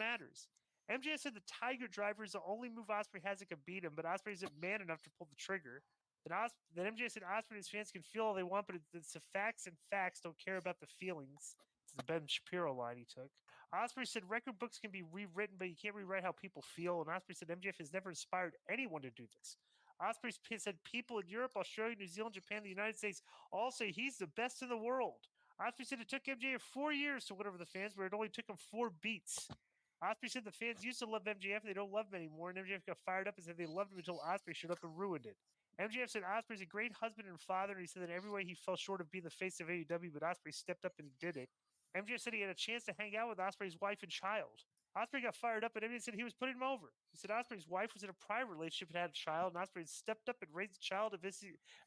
matters. MJF said the Tiger Driver is the only move Ospreay has that can beat him, but Ospreay isn't man enough to pull the trigger. Then MJF said Ospreay and his fans can feel all they want, but it's the facts, and facts don't care about the feelings. It's the Ben Shapiro line he took. Ospreay said record books can be rewritten, but you can't rewrite how people feel. And Ospreay said MJF has never inspired anyone to do this. Ospreay said people in Europe, Australia, New Zealand, Japan, the United States all say he's the best in the world. Ospreay said it took MJF 4 years to win over the fans, but it only took him 4 beats. Ospreay said the fans used to love MJF, they don't love him anymore, and MJF got fired up and said they loved him until Ospreay showed up and ruined it. MJF said Ospreay's a great husband and father, and he said that every way he fell short of being the face of AEW, but Ospreay stepped up and he did it. MJF said he had a chance to hang out with Ospreay's wife and child. Ospreay got fired up, and MJF said he was putting him over. He said Ospreay's wife was in a prior relationship and had a child, and Ospreay stepped up and raised the child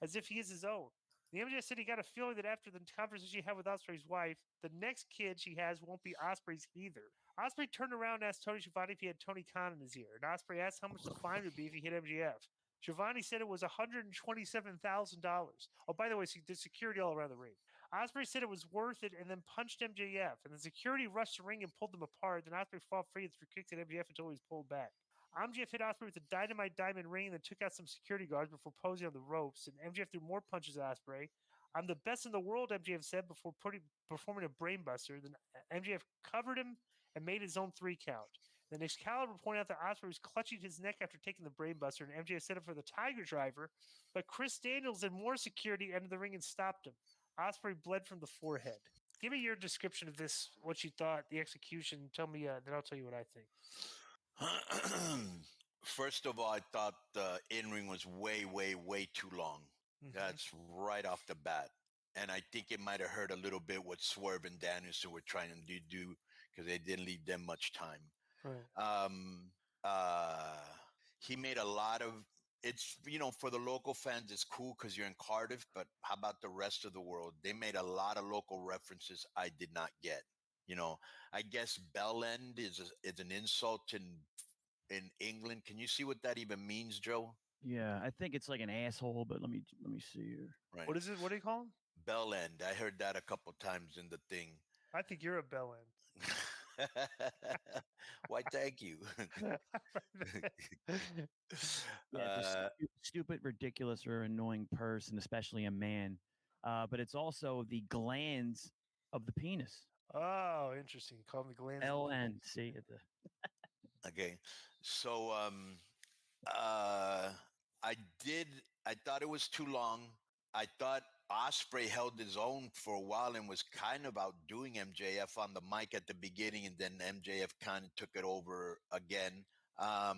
as if he is his own. The MJF said he got a feeling that after the conversation he had with Ospreay's wife, the next kid she has won't be Ospreay's either. Ospreay turned around and asked Tony Schiavone if he had Tony Khan in his ear, and Ospreay asked how much the fine would be if he hit MJF. Schiavone said it was $127,000. Oh, by the way, there's security all around the ring. Ospreay said it was worth it and then punched MJF, and the security rushed the ring and pulled them apart. Then Ospreay fought free and threw kicks at MJF until he was pulled back. MJF hit Ospreay with a dynamite diamond ring and then took out some security guards before posing on the ropes, and MJF threw more punches at Ospreay. I'm the best in the world, MJF said before performing a brainbuster. Then MJF covered him and made his own 3 count. Then Excalibur pointed out that Ospreay was clutching his neck after taking the brainbuster, and MJF set him for the Tiger Driver, but Chris Daniels and more security entered the ring and stopped him. Ospreay bled from the forehead. Give me your description of this, what you thought, the execution. Tell me, then I'll tell you what I think. First of all, I thought the in-ring was way, way, way too long. Mm-hmm. That's right off the bat. And I think it might have hurt a little bit what Swerve and Danielson were trying to do because they didn't leave them much time. Right. He made a lot of it's, for the local fans, it's cool because you're in Cardiff, but how about the rest of the world? They made a lot of local references I did not get. I guess bell end is an insult in England. Can you see what that even means, Joe? Yeah, I think it's like an asshole, but let me see here. Right. What is it? What do you call him? Bell end. I heard that a couple times in the thing. I think you're a bell end. Why, thank you. Stupid, ridiculous, or annoying person, especially a man. But it's also the glands of the penis. Oh, interesting. Call them the glands. LN. See? Okay. So I thought it was too long. I thought Ospreay held his own for a while and was kind of outdoing MJF on the mic at the beginning, and then MJF kind of took it over again. I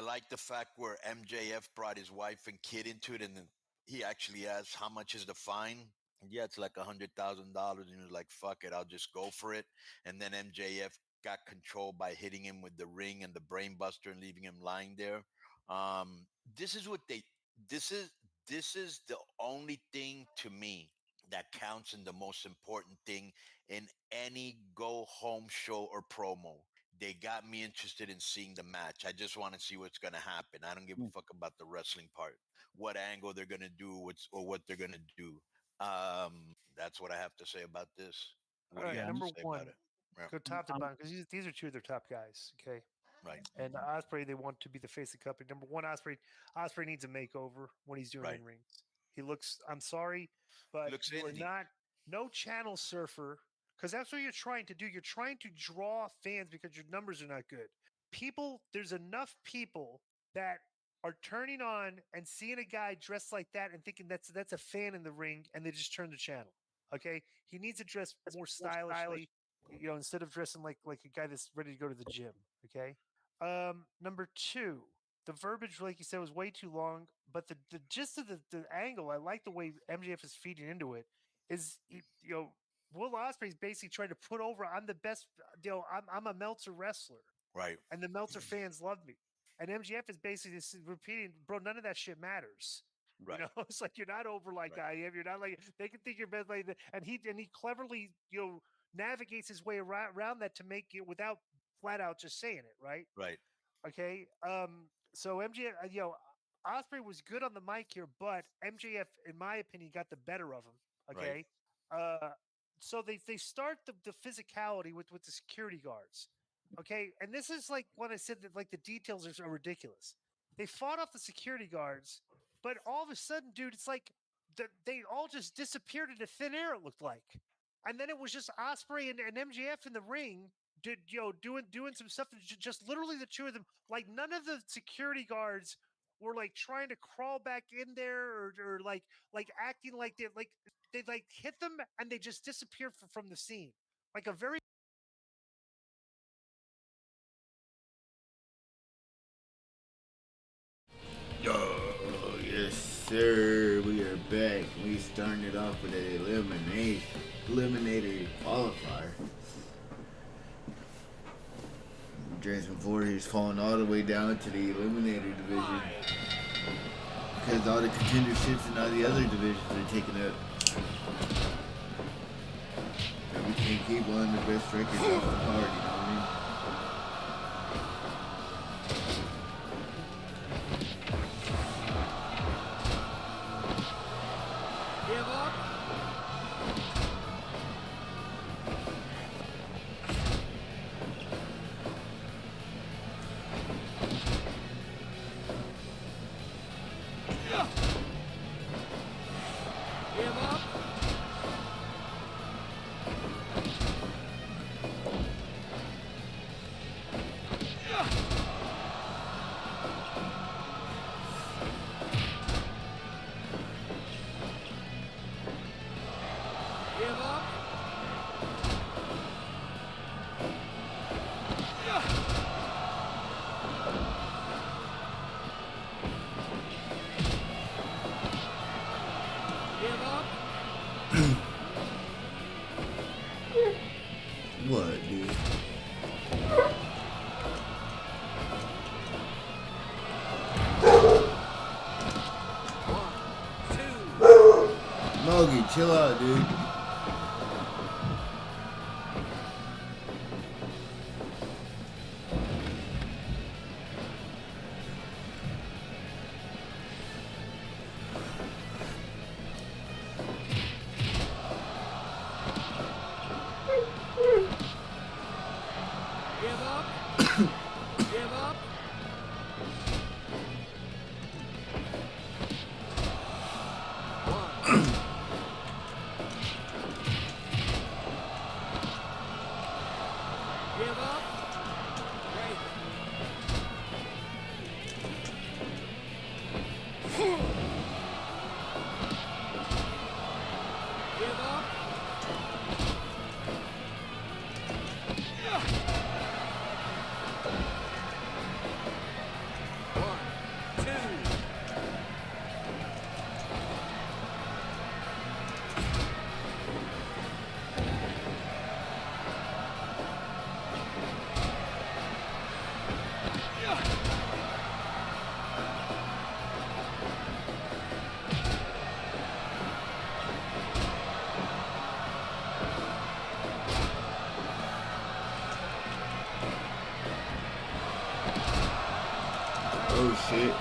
like the fact where MJF brought his wife and kid into it, and then he actually asked, how much is the fine? And yeah, it's like $100,000. And he was like, fuck it, I'll just go for it. And then MJF got control by hitting him with the ring and the brain buster and leaving him lying there. This is the only thing to me that counts and the most important thing in any go home show or promo. They got me interested in seeing the match. I just want to see what's going to happen. I don't give a fuck about the wrestling part, what angle they're going to do or what they're going to do. That's what I have to say about this. All right, number one, go top to bottom, because these are two of their top guys, okay? Right. And Ospreay, they want to be the face of the company. Number one, Ospreay needs a makeover when he's doing in-rings. He looks, I'm sorry, but you're not, no channel surfer, because that's what you're trying to do. You're trying to draw fans because your numbers are not good. There's enough people that are turning on and seeing a guy dressed like that and thinking that's a fan in the ring, and they just turn the channel. Okay? He needs to dress more stylishly, instead of dressing like a guy that's ready to go to the gym. Okay? Number two, the verbiage, like you said, was way too long, but the gist of the angle, I like the way MJF is feeding into it, is, Will Ospreay's basically trying to put over, I'm the best, I'm a Meltzer wrestler. Right. And the Meltzer fans love me. And MJF is basically repeating, bro, none of that shit matters. Right. It's like you're not over like I am. You're not like, they can think you're better like that. And he cleverly, navigates his way around that to make it without flat out just saying it, right? Right. Okay. So MJF, Ospreay was good on the mic here, but MJF, in my opinion, got the better of him. Okay. Right. so they start the physicality with the security guards. Okay, and this is like when I said that like the details are ridiculous. They fought off the security guards, but all of a sudden, dude, it's like they all just disappeared into thin air. It looked like, and then it was just Osprey and MJF in the ring, did doing some stuff. Just literally the two of them. Like none of the security guards were like trying to crawl back in there or like acting like they like hit them and they just disappeared from the scene. Like a very Oh, yes, sir. We are back. We started off with an eliminator qualifier. Jason Voorhees falling all the way down to the eliminator division because all the contenderships and all the other divisions are taken up. And we can't keep one of the best records off the card, you know what I mean? What, dude? Mogi, chill out, dude. Oh shit.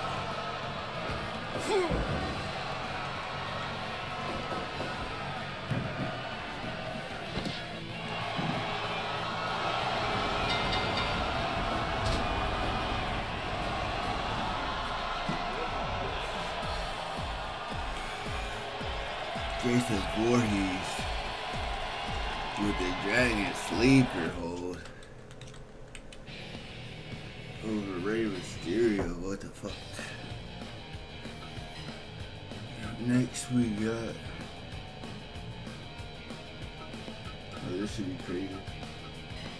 Jason Voorhees with the Dragon Sleeper hold over Rey Mysterio. What the fuck? Next we got, oh, this should be crazy.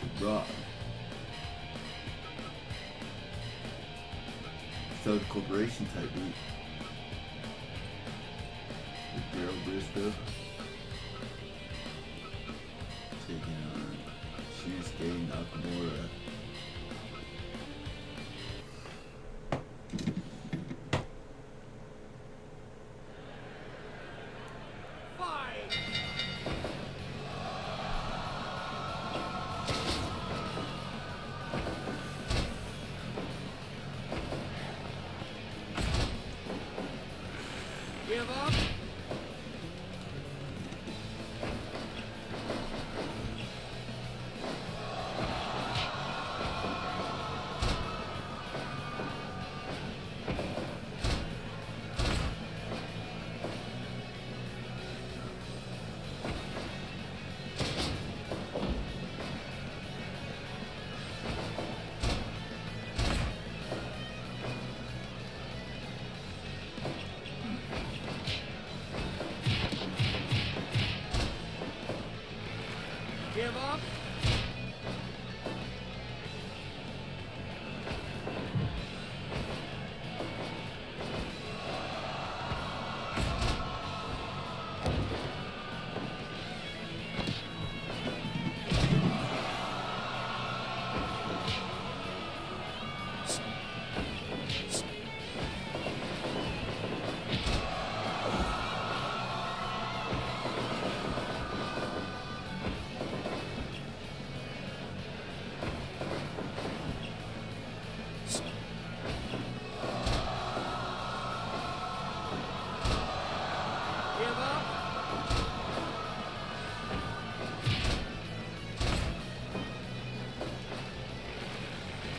The Brock. Thug Corporation type beat. With Daryl Briscoe taking on Shinsuke Nakamura.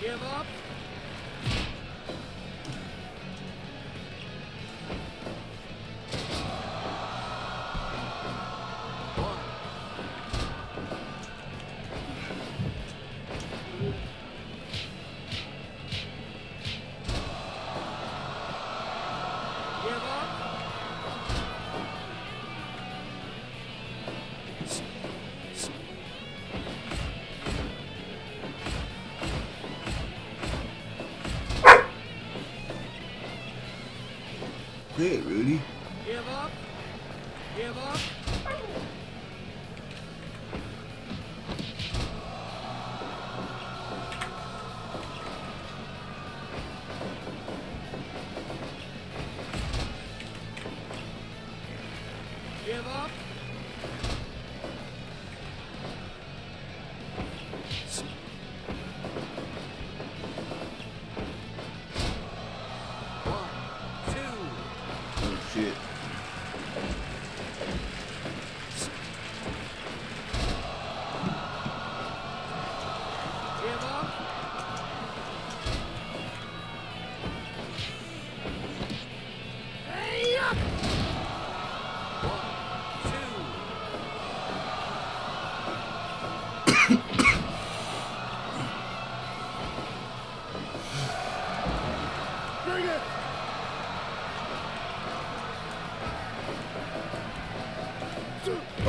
Give up. Quit, Rudy. Give up. Give up. Give up. Oh shit. Give up. Hey up. 1, 2. Bring it.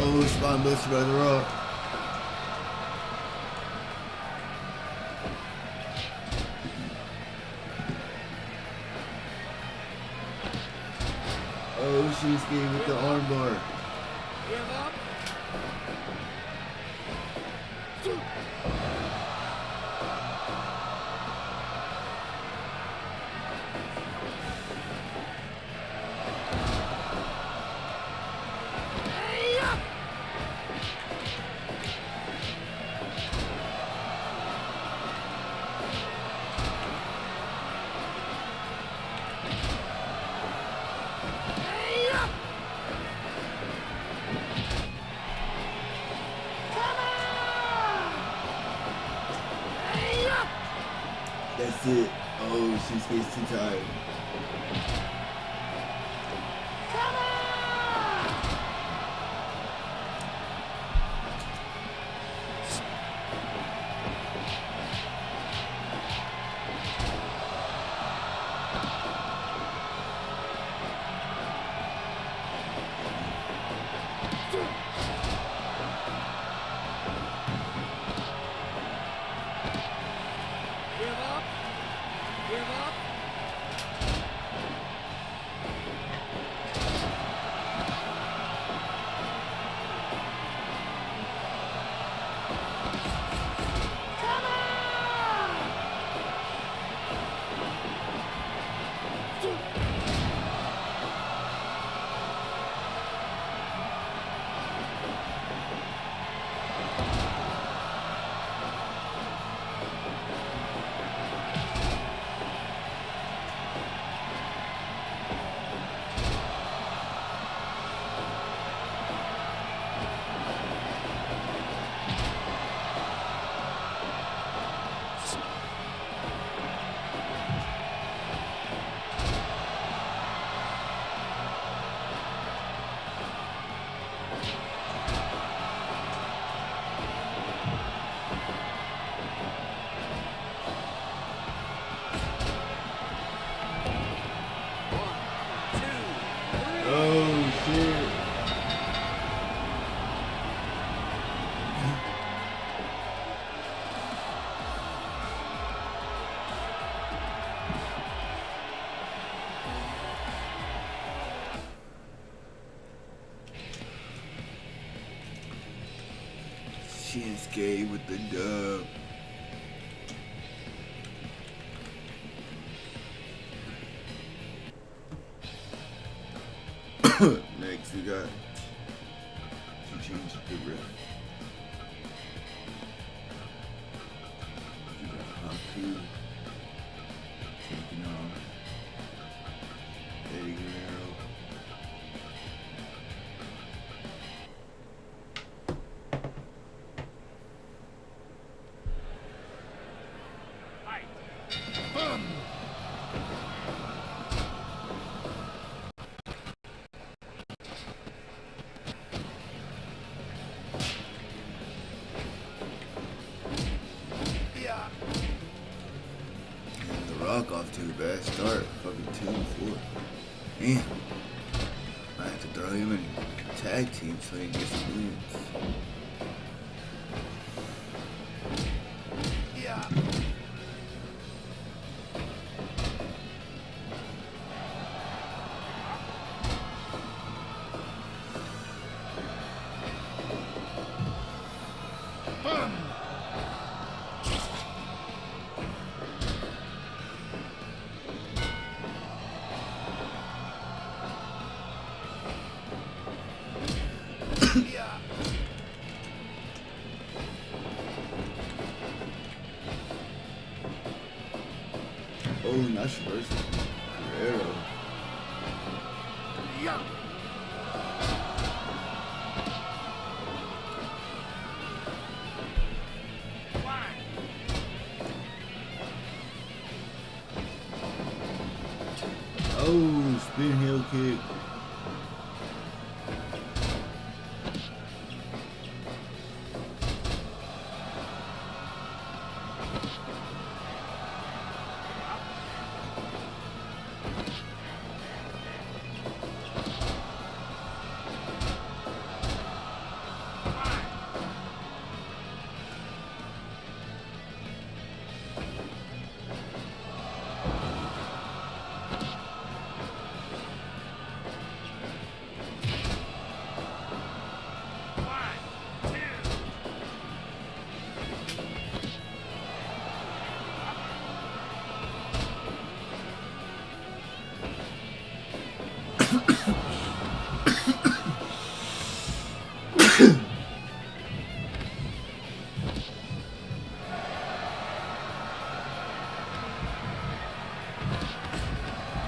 Oh, spine buster by the rock. Oh, Shinsuke with the armbar. Give up. Hey up. Hey up. Come on. Hey up. That's it. Oh, Shinsuke's too tired. Come on. Give up. Give up. Come on. Oh shit. Shinsuke with the dub. Next we got to change the ref. We got Haku taking on Eddie Guerrero. Fight. Rock off to a bad start. Fucking 2-4. Damn. I have to throw him in tag team so he gets some wins. Yeah. Oh, nice reversal. Guerrero. Yeah. Oh, spin heel kick.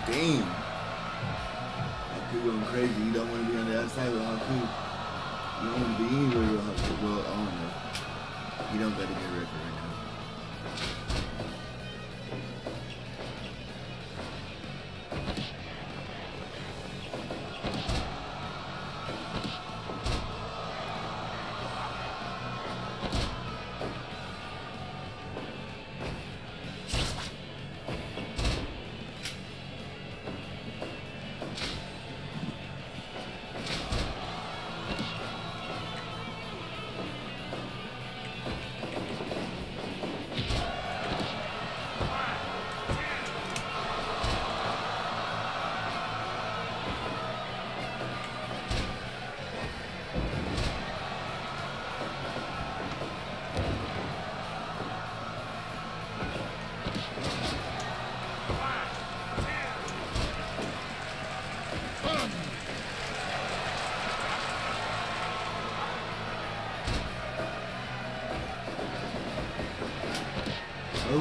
Damn. Haku going crazy. You don't want to be on the outside with Haku. You don't want to be anywhere with Haku. Well, I don't know. You don't got to get record right now. Oh.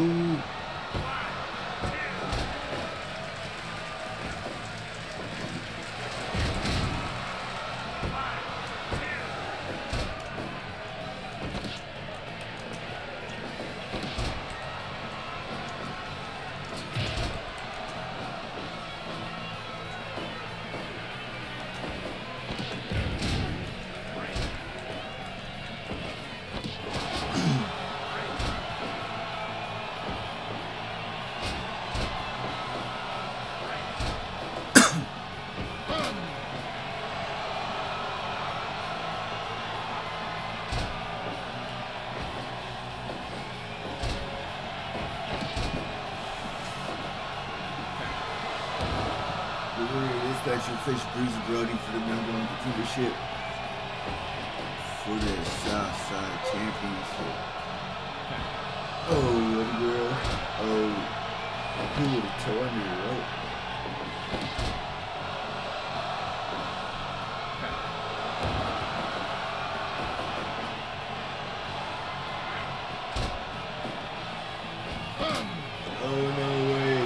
Special fish Breezy Brody for the number one contendership for the Southside Championship. Oh, what a girl. Oh, who would have torn her, right? Oh, no way.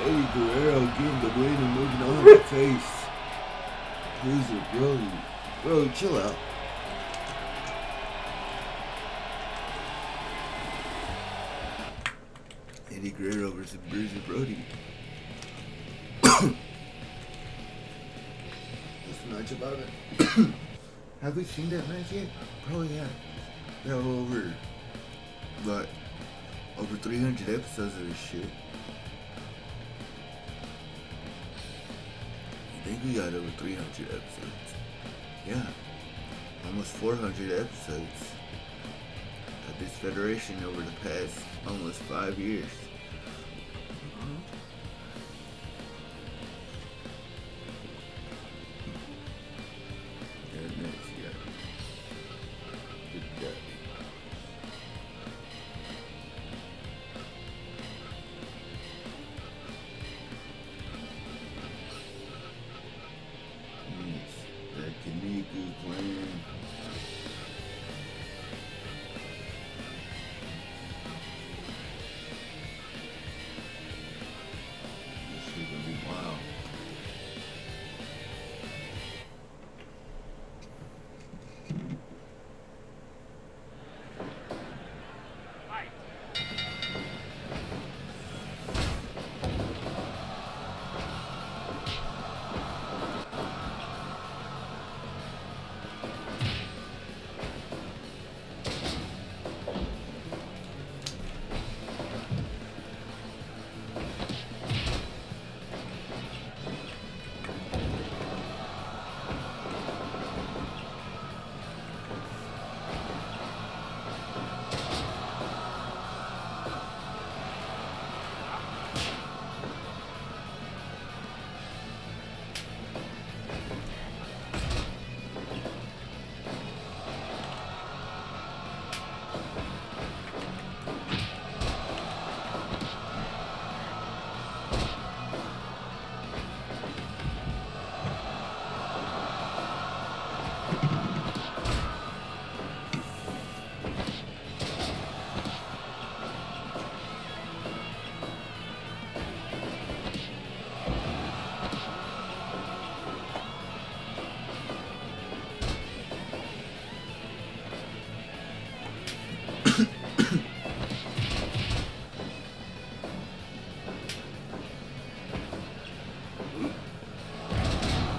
Eddie Guerrero getting the win and moving on to face Bruiser Brody. Bro, chill out. Eddie Guerrero versus Bruiser Brody. This match about it. Have we seen that match yet? Probably yeah. We have over 300 episodes of this shit. I think we got over 300 episodes. Yeah. Almost 400 episodes of this federation over the past almost 5 years.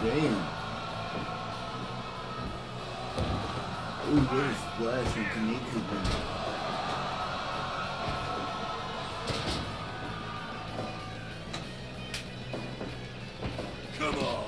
Damn. Ooh, what a splash from Kaneko. Come on.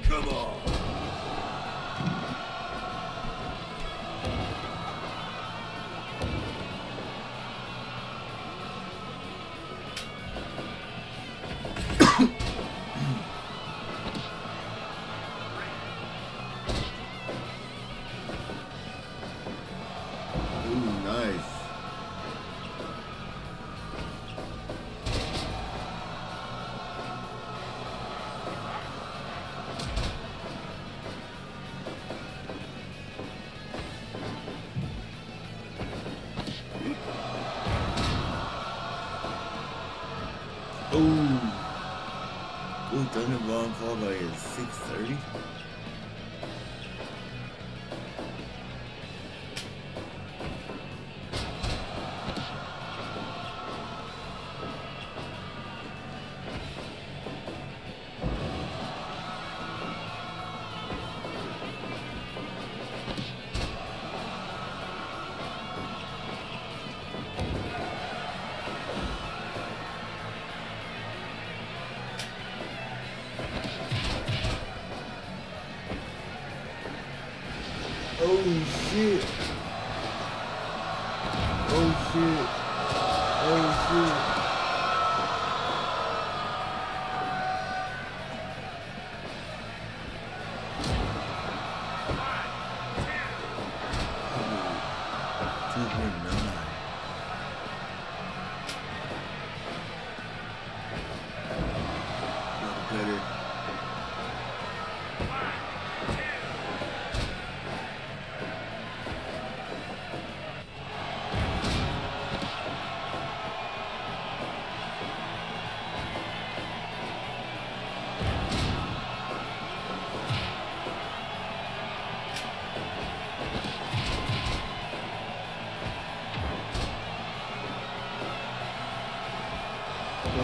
Come on. Ooh, nice. Ooh. Ooh, Thunderbomb fall by 630. Oh shit. Oh shit. Oh shit.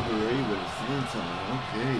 We're able to send something. Okay.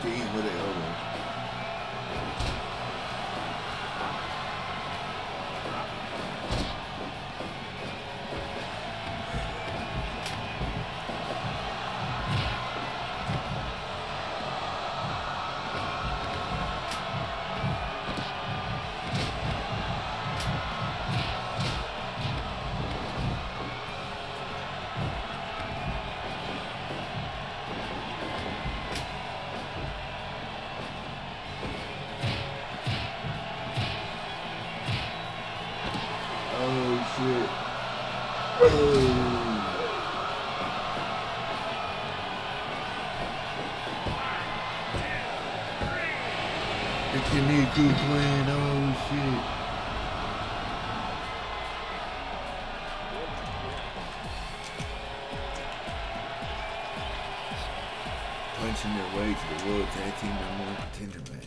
Damn, what the elbow. Oh shit. Oh. The Kaneko clan, oh shit. Punching their way to the World Tag Team #1 Contender match.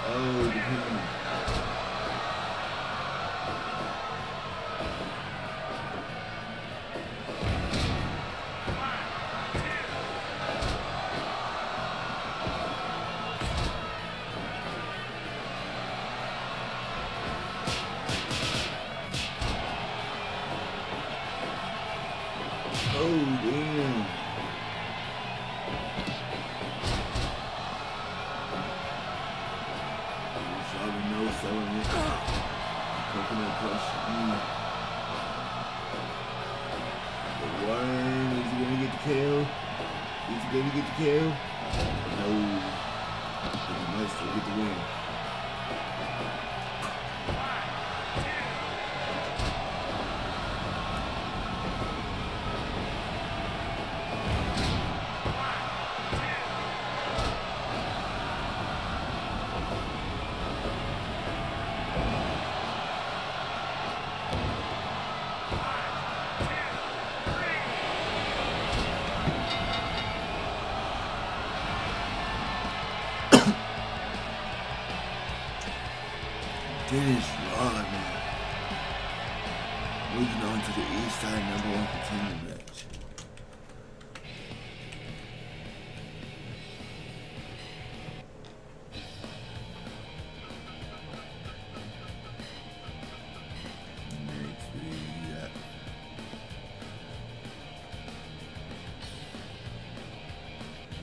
Oh, the pin. Oh, damn. Shabby no selling it. Coconut crush. The one, is he gonna get the kill? Is he gonna get the kill? No. But he might still get the win. Finish Rodman. Moving on to the East Side #1 contender match. Next we got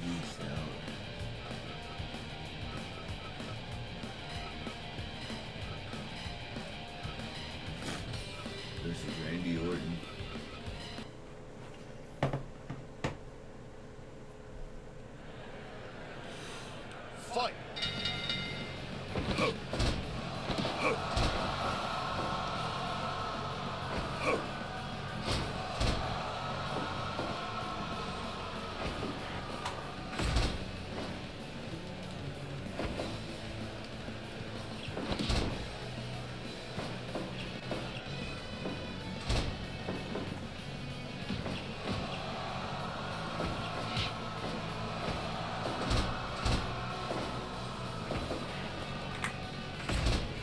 East Out. Versus Randy Orton. Fight!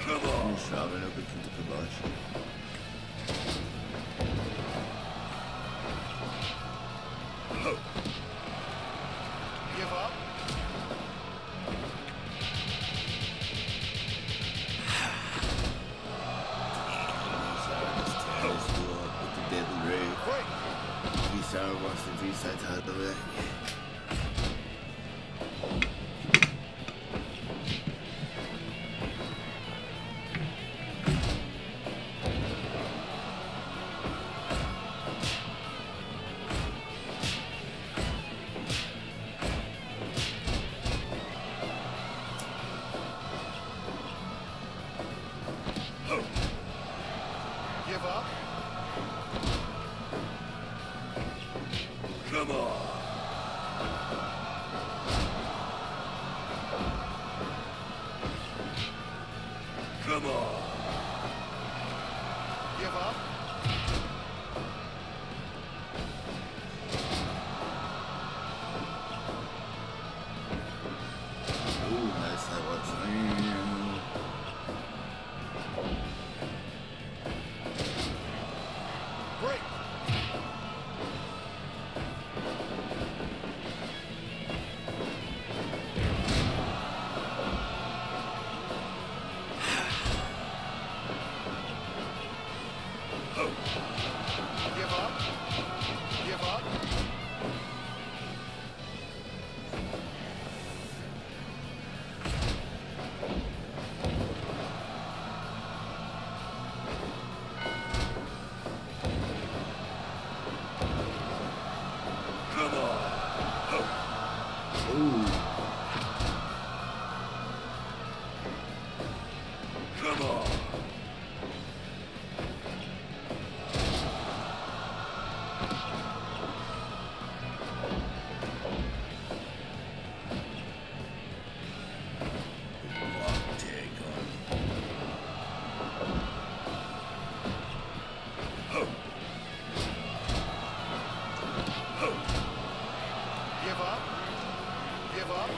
Finish Robin up into the kibosh. Give up? With the deadly ray. Break! V-Star wants the V-Side title back. Give up? Come on. Come on. Give up? Ooh, nice sidewalk slam. Break! Give up? Give up? Come on. Ooh. Come on. Block tag on. Give up? Give up?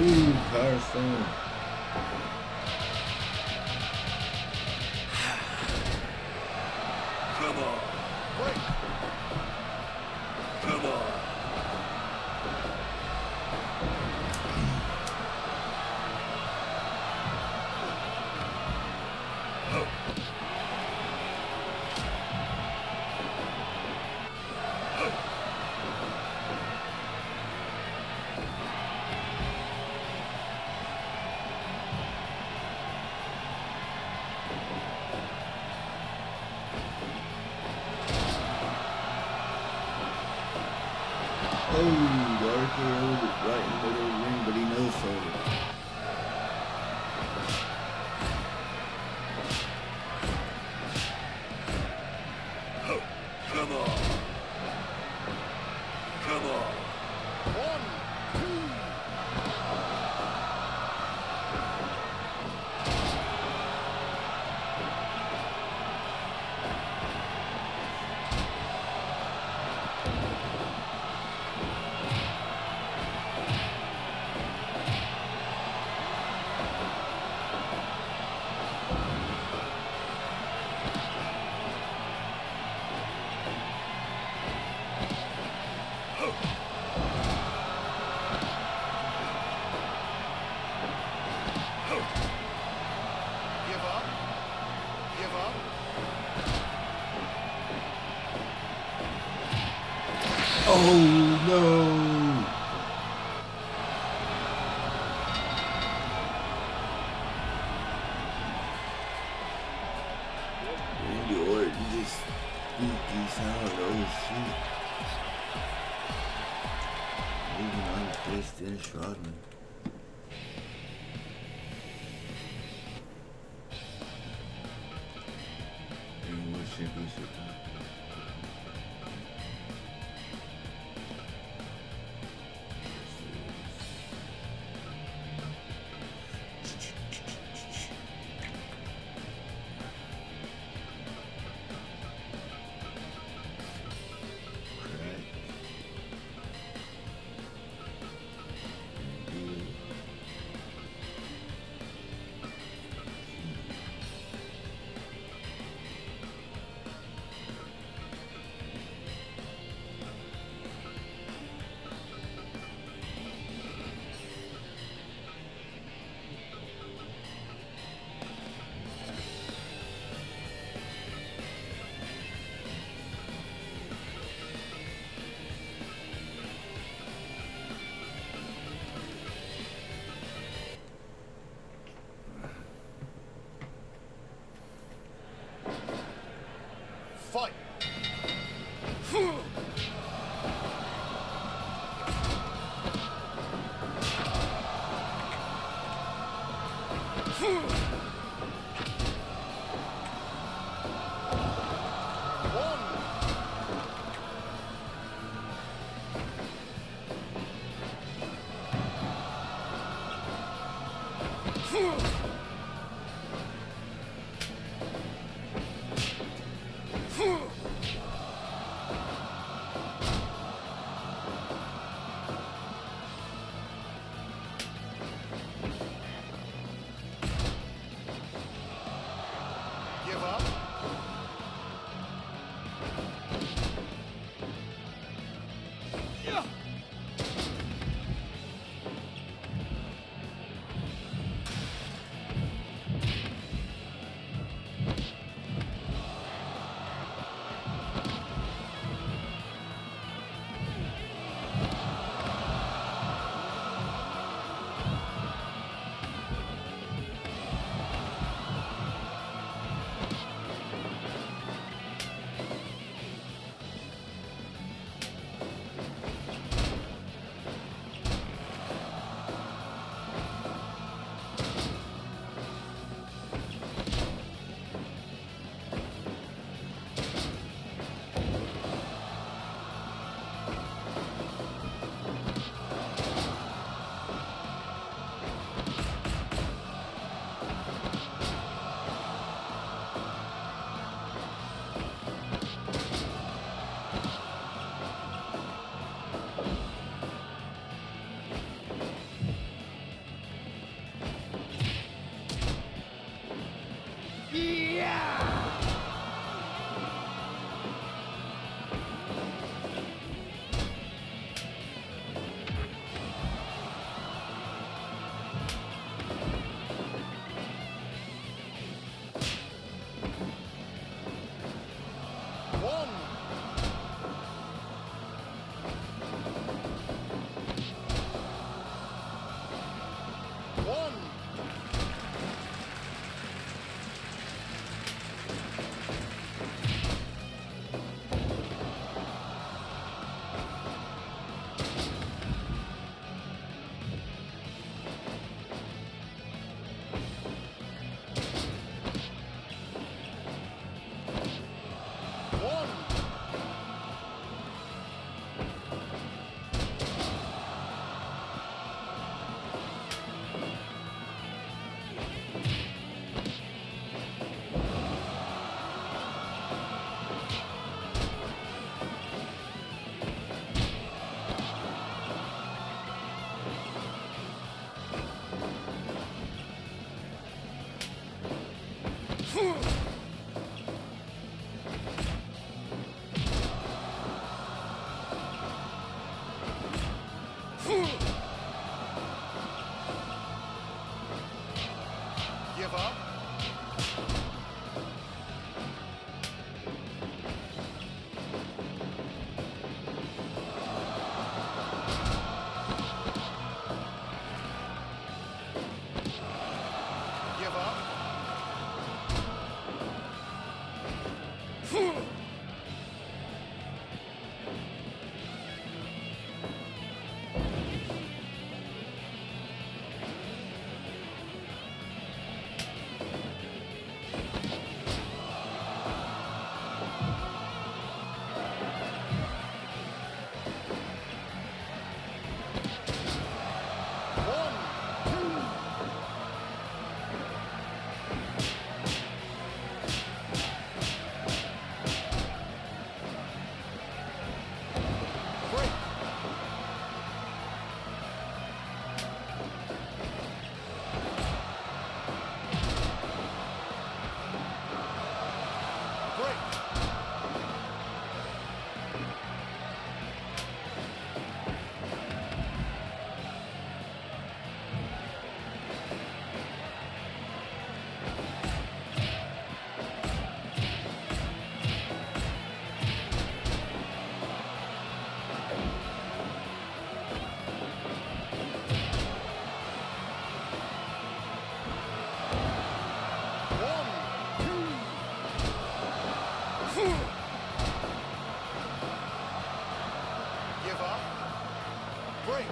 Ooh, power stone. Come on. Break. Come on. Oh, the RKO right in the middle of the ring, but he knows so. Come on. Come on. 1, 2. Give up. Give up. Oh no! Randy Orton just beat these out. Oh shit! Moving on to face Dennis Rodman. And what championship time? Fight. Give up. 1, 2. Break. Break. Give up. Break.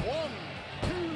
One, two.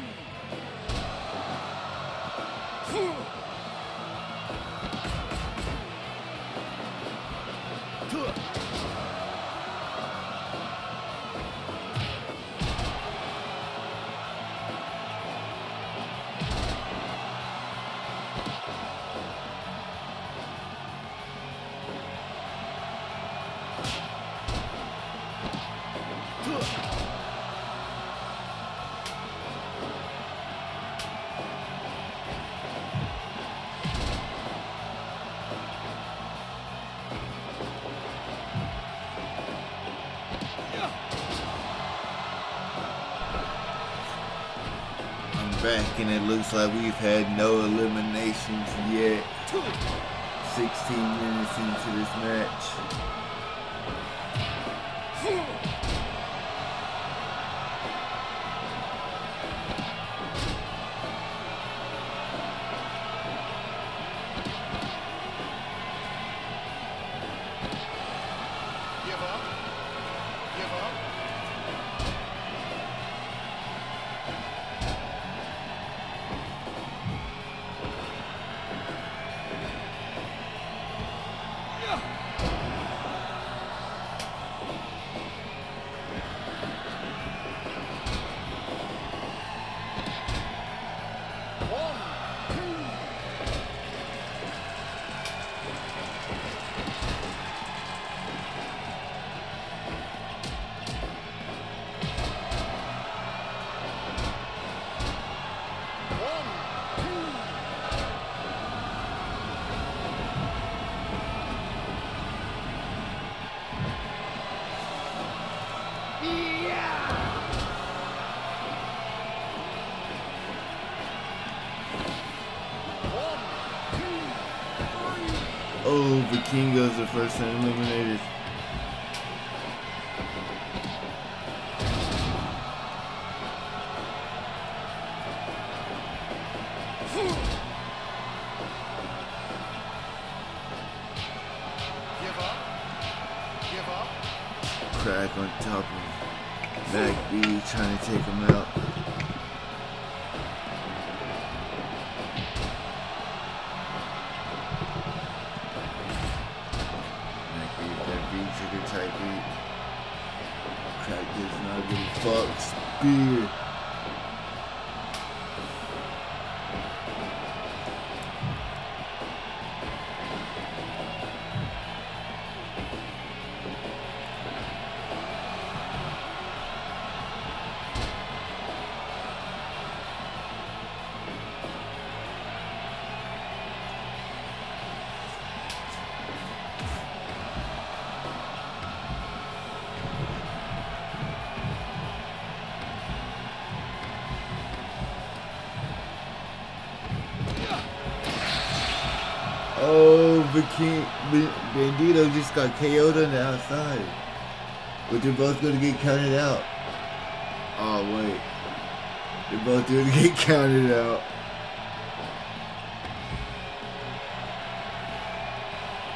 I'm back, and it looks like we've had no eliminations yet. 16 minutes into this match. Give up. Give up. One, two. One, two. One, two, three. Oh, Vikingo's the first one eliminated. Give up. Give up. Crack on top of Back B, trying to take him out. Back B, that B trigger type beat. Crack does not give a fuck. Spear. Oh, Bandito just got KO'd on the outside. But they're both going to get counted out. Oh, wait. They're both doing to get counted out.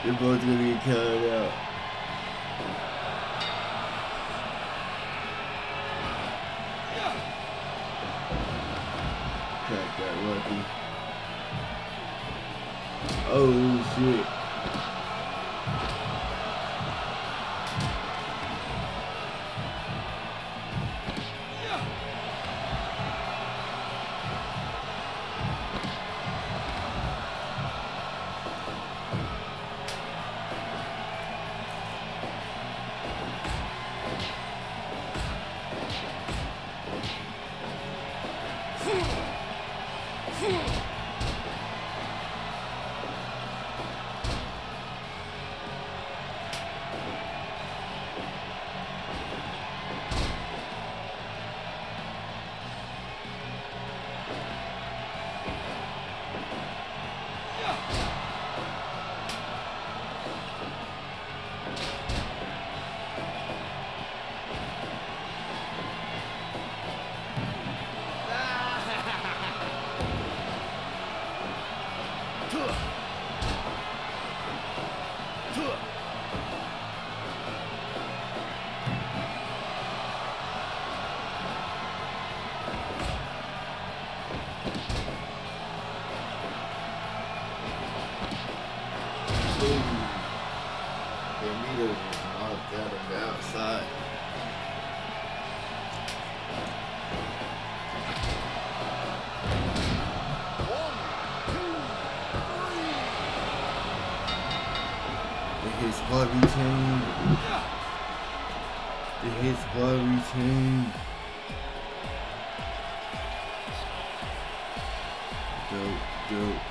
They're both going to get counted out. Crack got lucky. Oh shit. Benito knocked out on the outside. His squad retained. His squad retained. Dope. Dope.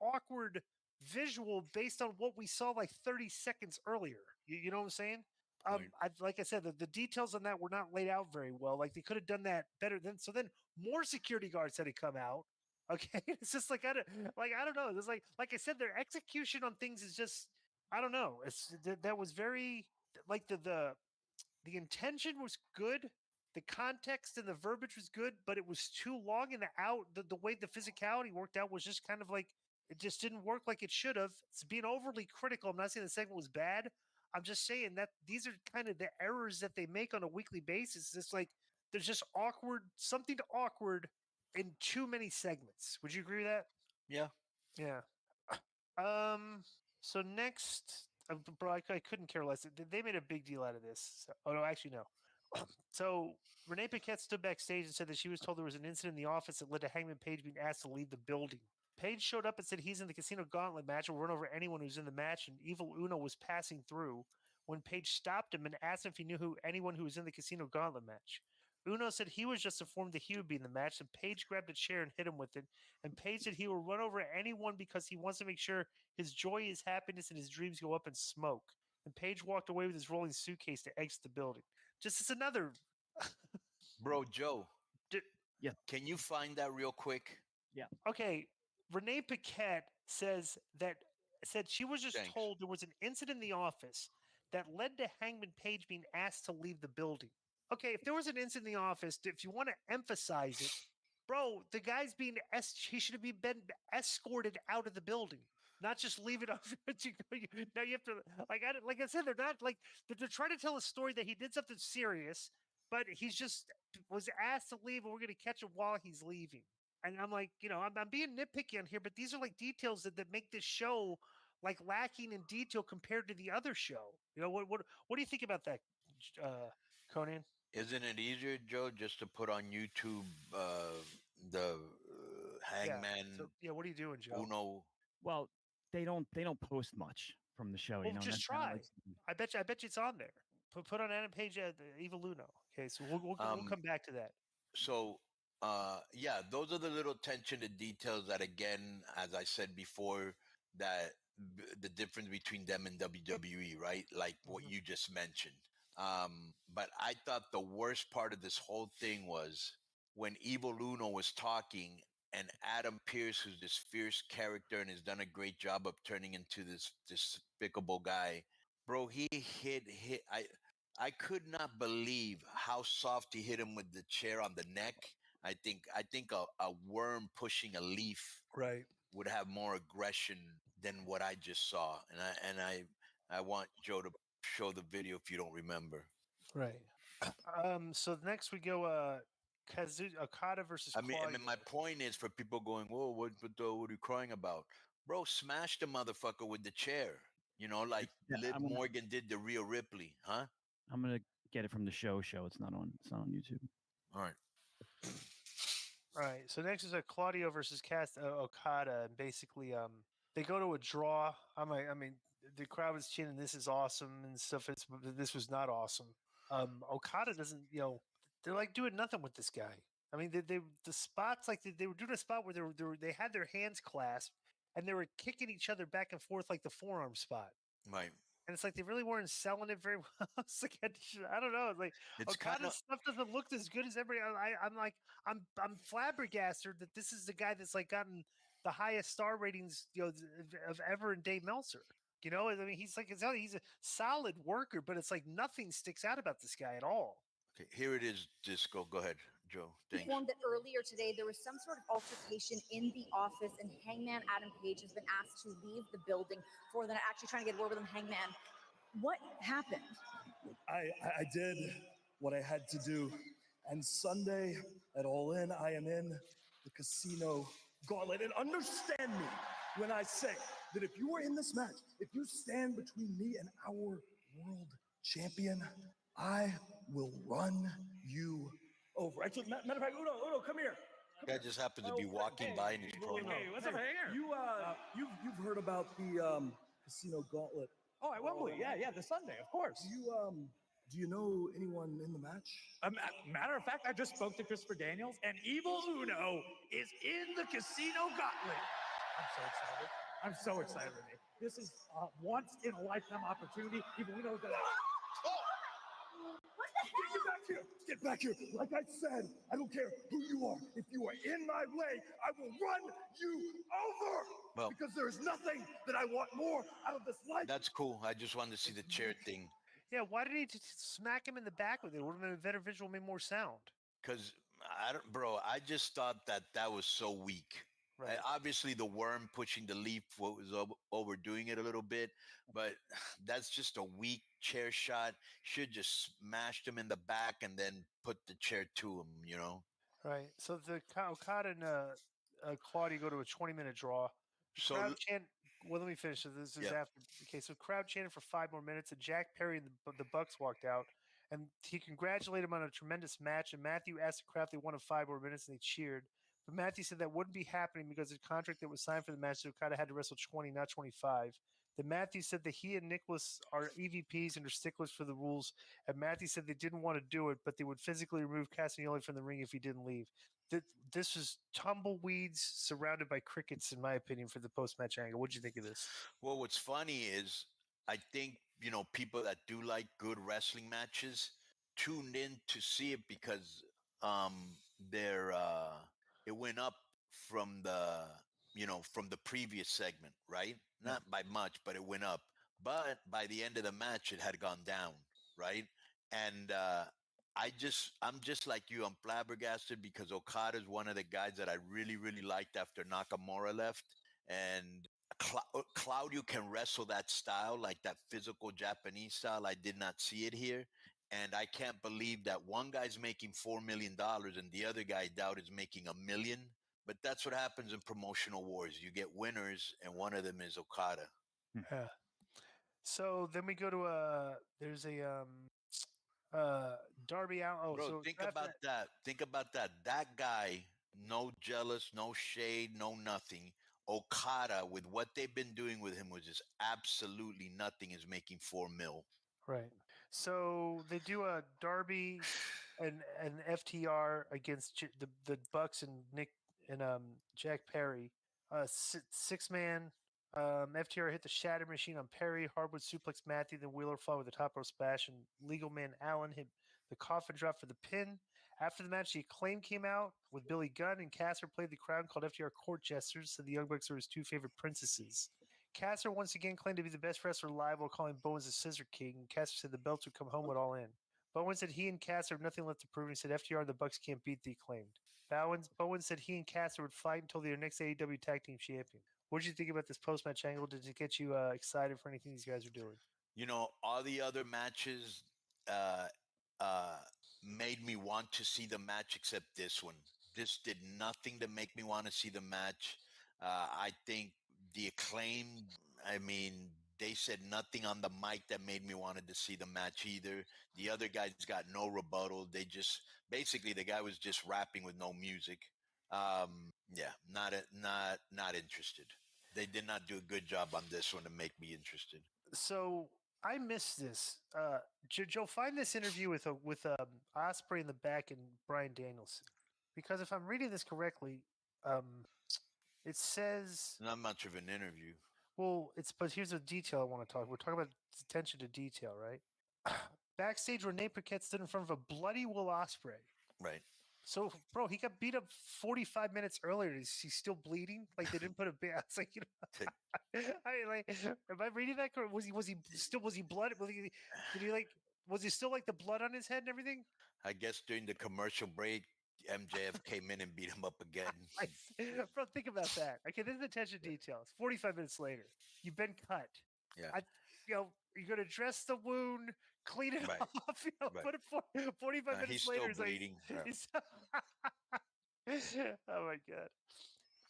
Awkward visual based on what we saw like 30 seconds earlier. You know what I'm saying? Right. Like I said, the details on that were not laid out very well. Like they could have done that better. Then more security guards had to come out. Okay, it's just I don't know. It's like I said, their execution on things is just I don't know. That was very like the intention was good. The context and the verbiage was good, but it was too long and the way the physicality worked out was just kind of like it just didn't work like it should have. It's being overly critical. I'm not saying the segment was bad. I'm just saying that these are kind of the errors that they make on a weekly basis. It's like there's just something awkward in too many segments. Would you agree with that? Yeah. Yeah. Um. So next, bro, I couldn't care less. They made a big deal out of this. So, oh no, actually no. So Renee Paquette stood backstage and said that she was told there was an incident in the office that led to Hangman Page being asked to leave the building. Page showed up and said he's in the Casino Gauntlet match and will run over anyone who's in the match, and Evil Uno was passing through when Page stopped him and asked him if he knew anyone who was in the Casino Gauntlet match. Uno said he was just informed that he would be in the match, and Page grabbed a chair and hit him with it. And Page said he will run over anyone because he wants to make sure his joy, his happiness, and his dreams go up in smoke. And Page walked away with his rolling suitcase to exit the building. Just as another. Bro, Joe, D- Yeah. can you find that real quick? okay, Renee Paquette said she was just Thanks. told there was an incident in the office that led to Hangman Page being asked to leave the building. Okay, if there was an incident in the office, if you want to emphasize it, bro, the guy's he should have been escorted out of the building, not just leave it up. Now you have to like I said, they're not like they're trying to tell a story that he did something serious, but he's just was asked to leave, and we're going to catch him while he's leaving. And I'm like, I'm being nitpicky on here, but these are like details that make this show like lacking in detail compared to the other show. You know, what do you think about that, Conan? Isn't it easier, Joe, just to put on YouTube the Hangman So yeah, what are you doing, Joe? Uno? Well, they don't post much from the show. Well, You know, just not try. like- I bet you it's on there. Put on Adam Page at Evil Luno. Okay, so we'll come back to that. So yeah, those are the little attention to details that, again, as I said before, that the difference between them and WWE, right? Like what you just mentioned. But I thought the worst part of this whole thing was when Evil Luno was talking and Adam Pearce, who's this fierce character and has done a great job of turning into this despicable guy. Bro, he hit I could not believe how soft he hit him with the chair on the neck. I think a worm pushing a leaf Right. would have more aggression than what I just saw. And I want Joe to show the video if you don't remember. Right. So next we go Okada versus I mean, Claudio. my point is for people going, "Whoa, what are you crying about, bro? Smash the motherfucker with the chair." You know, like Yeah, Liv Morgan did to Rhea Ripley, huh? I'm gonna get it from the show. It's not on YouTube. All right. All right. So next is a Claudio versus Okada, and basically, they go to a draw. I mean, the crowd was chanting, "This is awesome" and stuff. This was not awesome. Okada doesn't, they're like doing nothing with this guy. I mean, the spots, like they were doing a spot where they had their hands clasped and they were kicking each other back and forth like the forearm spot. Right. And it's like they really weren't selling it very well. It's like I don't know. It's like It's Okada's stuff doesn't look as good as everybody. I'm flabbergasted that this is the guy that's like gotten the highest star ratings, of ever in Dave Meltzer. You know, I mean, he's a solid worker, but it's like nothing sticks out about this guy at all. Okay, here it is, Disco. Go ahead, Joe. Thanks. Informed that earlier today there was some sort of altercation in the office, and Hangman Adam Page has been asked to leave the building for the actually trying to get word with him. Hangman, what happened? I did what I had to do, and Sunday at All In, I am in the casino gauntlet. And understand me when I say that if you are in this match, if you stand between me and our world champion, I will run you over. Actually, matter of fact, Uno, come here. Guy just happened to be walking by in his promo. Hey, what's up, Hanger? You've heard about the casino gauntlet? Oh, at Wembley, yeah, this Sunday, of course. Do you know anyone in the match? Matter of fact, I just spoke to Christopher Daniels, and Evil Uno is in the casino gauntlet. I'm so excited. This is a once in a lifetime opportunity. Evil Uno is gonna. What the hell? Get back here. Like I said, I don't care who you are. If you are in my way, I will run you over. Well, because there is nothing that I want more out of this life. That's cool. I just wanted to see the chair thing. Yeah, why did he just smack him in the back with it? It would have been a better visual, made more sound. Because I just thought that was so weak. Right. Obviously, the worm pushing the leaf was overdoing it a little bit, but that's just a weak chair shot. Should just smashed him in the back and then put the chair to him, Right. So the Okada and Claudio go to a 20-minute draw. So crowd chant. Well, let me finish. So this is after. Okay, so crowd chanted for 5 more minutes, and Jack Perry and the Bucks walked out, and he congratulated him on a tremendous match. And Matthew asked the crowd if they wanted 5 more minutes, and they cheered. But Matthew said that wouldn't be happening because the contract that was signed for the match, so Okada had to wrestle 20, not 25. Then Matthew said that he and Nicholas are EVPs and are sticklers for the rules. And Matthew said they didn't want to do it, but they would physically remove Castagnoli from the ring if he didn't leave. This was tumbleweeds surrounded by crickets, in my opinion, for the post-match angle. What do you think of this? Well, what's funny is I think, people that do like good wrestling matches tuned in to see it because it went up from the previous segment, right? Not by much, but it went up. But by the end of the match, it had gone down, right? And I'm just like you. I'm flabbergasted because Okada is one of the guys that I really, really liked after Nakamura left. And Claudio can wrestle that style, like that physical Japanese style. I did not see it here. And I can't believe that one guy's making $4 million and the other guy, I doubt, is making $1 million. But that's what happens in promotional wars. You get winners, and one of them is Okada. Yeah. So then we go to there's a Darby Allen. Oh, Bro, so think draft about that. Think about that. That guy, no jealous, no shade, no nothing. Okada, with what they've been doing with him, was just absolutely nothing, is making 4 mil. right. So they do a Darby and an FTR against the Bucks and Nick and Jack Perry. 6 man. FTR hit the Shatter Machine on Perry. Hardwood suplex Matthew. Then Wheeler fought with the top rope splash, and Legal Man Allen hit the coffin drop for the pin. After the match, the Acclaim came out with Billy Gunn, and Caster played the crowd and called FTR court jesters. Said the Young Bucks were his two favorite princesses. Caster once again claimed to be the best wrestler alive while calling Bowens the Scissor King. And Caster said the belts would come home with All In. Bowens said he and Caster have nothing left to prove. And he said FTR and the Bucks can't beat the Acclaimed. Bowens said he and Caster would fight until their next AEW Tag Team Champion. What did you think about this post-match angle? Did it get you excited for anything these guys are doing? You know, all the other matches uh, uh, made me want to see the match except this one. This did nothing to make me want to see the match. I think the Acclaim, I mean, they said nothing on the mic that made me wanted to see the match either. The other guys got no rebuttal. They just, basically, the guy was just rapping with no music. Yeah, not interested. They did not do a good job on this one to make me interested. So I missed this. Joe, find this interview with Osprey in the back and Brian Danielson, because if I'm reading this correctly, it says, Not much of an interview. well, but here's a detail I want to talk. We're talking about attention to detail, right? Backstage, Renee Paquette stood in front of a bloody Will Ospreay. Right. So, bro, he got beat up 45 minutes earlier. Is he still bleeding? Like they didn't put a band. It's like, you know, I mean, like, am I reading that correct? Was he blood? Was he still like the blood on his head and everything? I guess during the commercial break, MJF came in and beat him up again. Bro, think about that. Okay, this is attention to detail. It's 45 minutes later. You've been cut. Yeah. You're going to dress the wound, clean it Right. off, Right. put it 45 minutes He's later. still bleeding. Oh my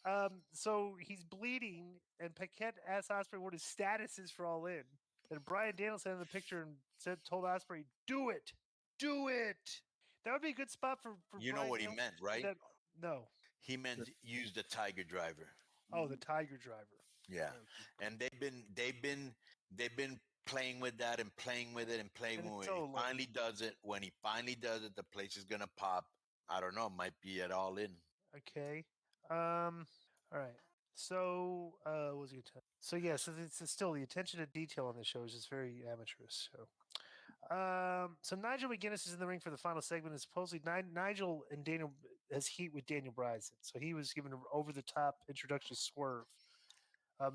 God. So he's bleeding, and Paquette asked Osprey what his status is for All In. And Brian Danielson in the picture and told Osprey, "Do it, do it." That would be a good spot for You Brian know what he Danielson. meant, right? No. He meant use the Tiger Driver. Oh, the Tiger Driver. Yeah, and they've been playing with that and playing with it and playing And with it's it. so He lame. finally does it. When he finally does it, the place is gonna pop. I don't know. It might be at All In. Okay. All right. So, what was he gonna tell? So yeah. So it's still the attention to detail on the show is just very amateurish. So Nigel McGuinness is in the ring for the final segment. And supposedly Nigel and Daniel has heat with Daniel Bryan. So he was given an over-the-top introduction to Swerve.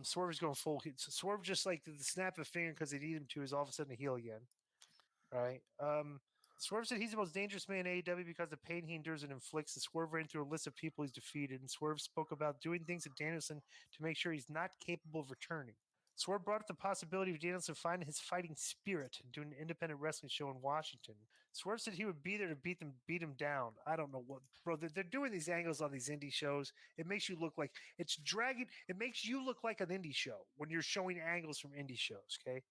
Swerve is going full heat. So Swerve, just like the snap of a finger because they need him to, is all of a sudden a heel again. Right. Swerve said he's the most dangerous man in AEW because the pain he endures and inflicts. And Swerve ran through a list of people he's defeated. And Swerve spoke about doing things with Danielson to make sure he's not capable of returning. Swerve brought up the possibility of Danielson finding his fighting spirit and doing an independent wrestling show in Washington. Swerve said he would be there to beat him down. I don't know what, bro. They're doing these angles on these indie shows. It makes you look like it's dragging. It makes you look like an indie show when you're showing angles from indie shows. Okay.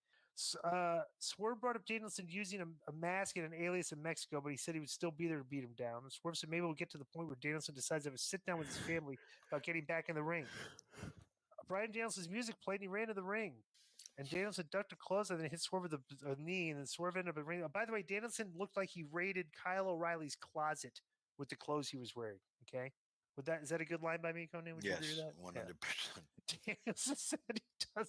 Swerve brought up Danielson using a mask and an alias in Mexico, but he said he would still be there to beat him down. Swerve said maybe we'll get to the point where Danielson decides to have a sit down with his family about getting back in the ring. Brian Danielson's music played and he ran to the ring. And Danielson ducked a close and then hit Swerve with a knee, and then Swerve ended up in the ring. By the way, Danielson looked like he raided Kyle O'Reilly's closet with the clothes he was wearing. Okay. Is that a good line by me, Conan? Would you agree Yes, with that? 100%.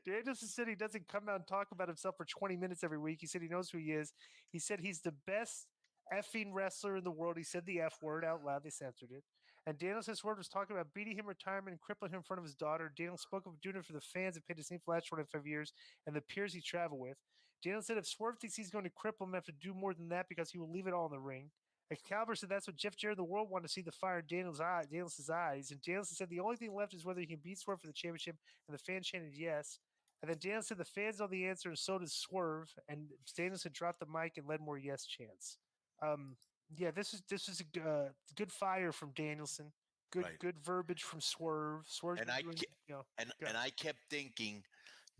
Danielson said he doesn't come out and talk about himself for 20 minutes every week. He said he knows who he is. He said he's the best effing wrestler in the world. He said the F word out loud. They censored it. And Danielson Swerve was talking about beating him, retirement, and crippling him in front of his daughter. Daniel spoke of doing it for the fans and paid the same for the last 25 years and the peers he traveled with. Daniel said if Swerve thinks he's going to cripple him, have to do more than that because he will leave it all in the ring. Excalibur said that's what Jeff Jarrett and the world wanted to see, the fire in Danielson's eyes. And Danielson said the only thing left is whether he can beat Swerve for the championship, and the fans chanted yes. And then Danielson said the fans know the answer, and so does Swerve. And Danielson dropped the mic and led more yes chants. Yeah, this is a good fire from Danielson. Good Right. good verbiage from Swerve. Swerve, And I kept thinking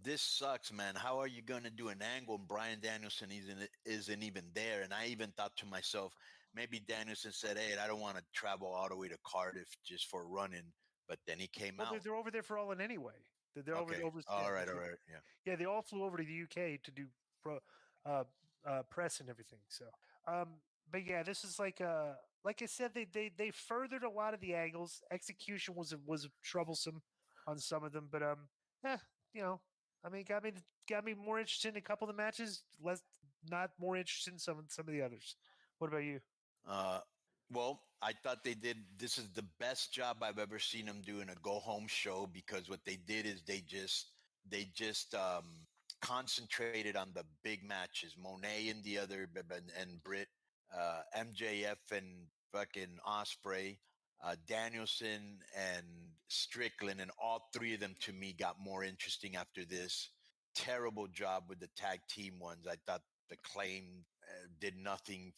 this sucks, man. How are you going to do an angle and Brian Danielson isn't even there? And I even thought to myself, maybe Danielson said, hey, I don't want to travel all the way to Cardiff just for running. But then he came Well, out. they're over there for All In anyway. They're Okay. over. All right. All right. Yeah. Yeah, they all flew over to the UK to do press and everything. So, but yeah, this is like I said, they furthered a lot of the angles. Execution was troublesome on some of them, but yeah, you know, I mean, got me more interested in a couple of the matches, less not more interested in some of the others. What about you? Uh, well, I thought they did. This is the best job I've ever seen them do in a go home show because what they did is they just concentrated on the big matches. Monet and the other and Britt, MJF and fucking Osprey, Danielson and Strickland, and all three of them to me got more interesting after this. Terrible job with the tag team ones. I thought the Claim did nothing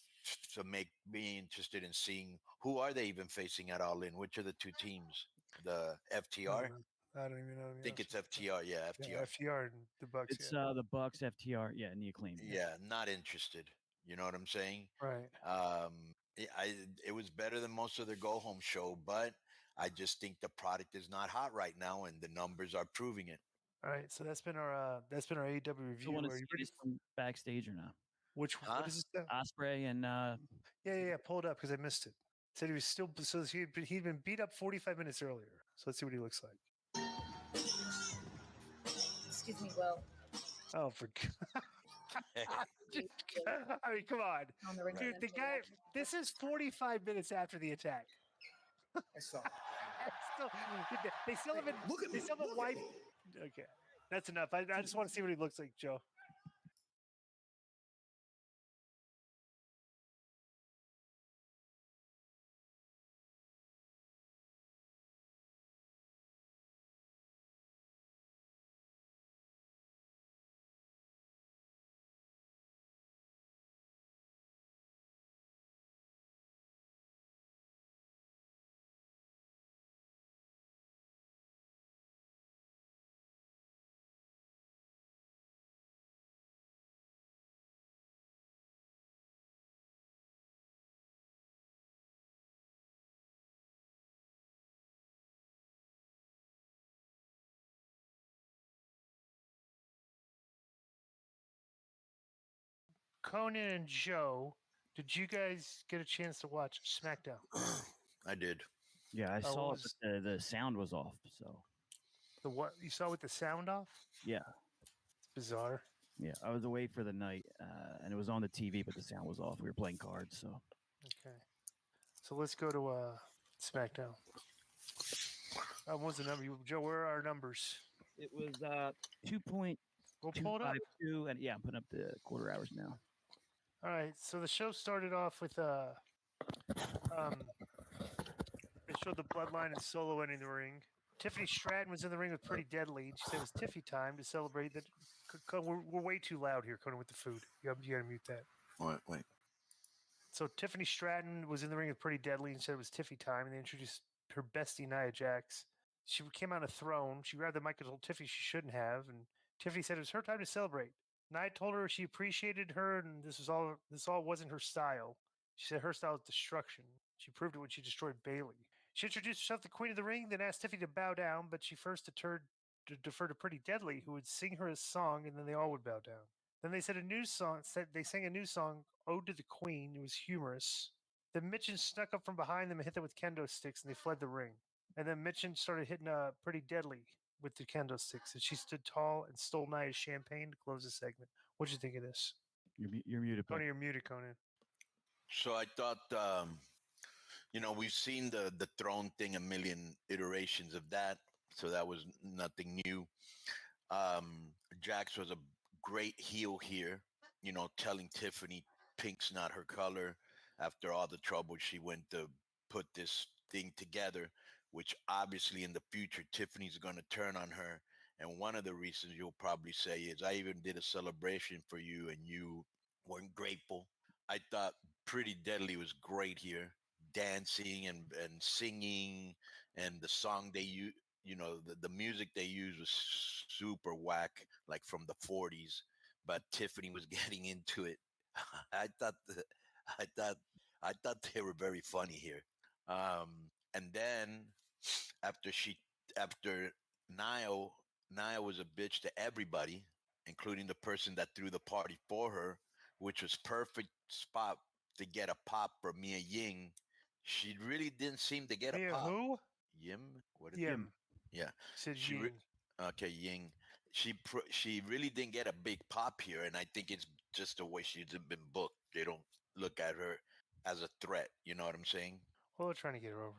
to make me interested in seeing who are they even facing at All In. Which are the two teams? The FTR. I don't even know. I think it's FTR. Yeah, Yeah, FTR. FTR and the Bucks. It's Yeah, the Bucks, FTR, yeah, and the Acclaim. Yeah, not interested. You know what I'm saying? right. It was better than most of their go home show, but I just think the product is not hot right now, and the numbers are proving it. All right, so that's been our AEW You review. want to Are see you ready? this from backstage or not? Which Huh? what is this? Now? Osprey and Yeah. Pull it up because I missed it. Said he was still so he'd been beat up 45 minutes earlier. So let's see what he looks like. Excuse me, Will. Oh, for I mean, come on, On the ring dude. The central guy. reaction. This is 45 minutes after the attack. I saw. Still, they still haven't. Look at They me. still haven't Look at wiped. me. Okay, that's enough. I just want to see what he looks like, Joe. Conan and Joe, did you guys get a chance to watch SmackDown? I did. yeah, I Oh, saw was- it, but the sound was off. So The what you saw with the sound off? yeah, It's bizarre. yeah, I was away for the night, and it was on the TV, but the sound was off. We were playing cards, so Okay. So let's go to SmackDown. What was the number? Joe, where are our numbers? it was 2.252, We'll pull it up. and yeah, I'm putting up the quarter hours now. All right. So the show started off with they showed the Bloodline and Solo entering the ring. Tiffany Stratton was in the ring with Pretty Deadly. And she said it was Tiffy time to celebrate that. We're way too loud here, Conan, with the food. You gotta mute that. Wait. So Tiffany Stratton was in the ring with Pretty Deadly and said it was Tiffy time, and they introduced her bestie Nia Jax. She came on a throne. She grabbed the mic and told Tiffany she shouldn't have, and Tiffany said it was her time to celebrate. Nia told her she appreciated her, and this all wasn't her style. She said her style is destruction. She proved it when she destroyed Bailey. She introduced herself to Queen of the Ring, then asked Tiffany to bow down, but she first deferred to Pretty Deadly, who would sing her a song, and then they all would bow down. Then they sang a new song, Ode to the Queen. It was humorous. Then Mitchin snuck up from behind them and hit them with kendo sticks, and they fled the ring. And then Mitchin started hitting Pretty Deadly with the kendo sticks, and she stood tall and stole Nia's champagne to close the segment. What'd you think of this? You're muted, Conan, buddy. you're muted, Conan. So I thought, we've seen the throne thing a million iterations of that, so that was nothing new. Jax was a great heel here, telling Tiffany pink's not her color after all the trouble she went to put this thing together, which obviously in the future Tiffany's going to turn on her. And one of the reasons you'll probably say is, I even did a celebration for you and you weren't grateful. I thought Pretty Deadly was great here, dancing and singing, and the song they the music they used was super whack, like from the 40s. But Tiffany was getting into it. I thought, I thought, I thought they were very funny here. And then after after Nio, Nio was a bitch to everybody, including the person that threw the party for her, which was perfect spot to get a pop for Mia Ying. She really didn't seem to get a Mia pop. who? Yim, what is Yim. Yeah, Said she Ying. okay Ying. She really didn't get a big pop here, and I think it's just the way she's been booked. They don't look at her as a threat. You know what I'm saying? Well, they're trying to get her over.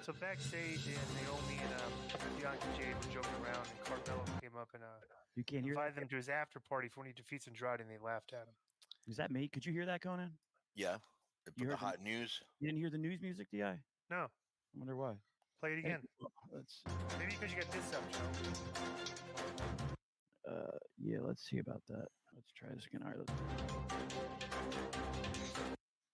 So backstage, and Naomi and Bianca Jade were joking around, and Carmelo came up and You can't hear invited that? them to his after party for when he defeats Andrade, and they laughed at him. Is that me? Could you hear that, Conan? Yeah. They You put the heard the- hot news. You didn't hear the news music, Di? I No, wonder why. play it again. Let's. Maybe because you got this up, Joe. Yeah, let's see about that. Let's try this again. All right,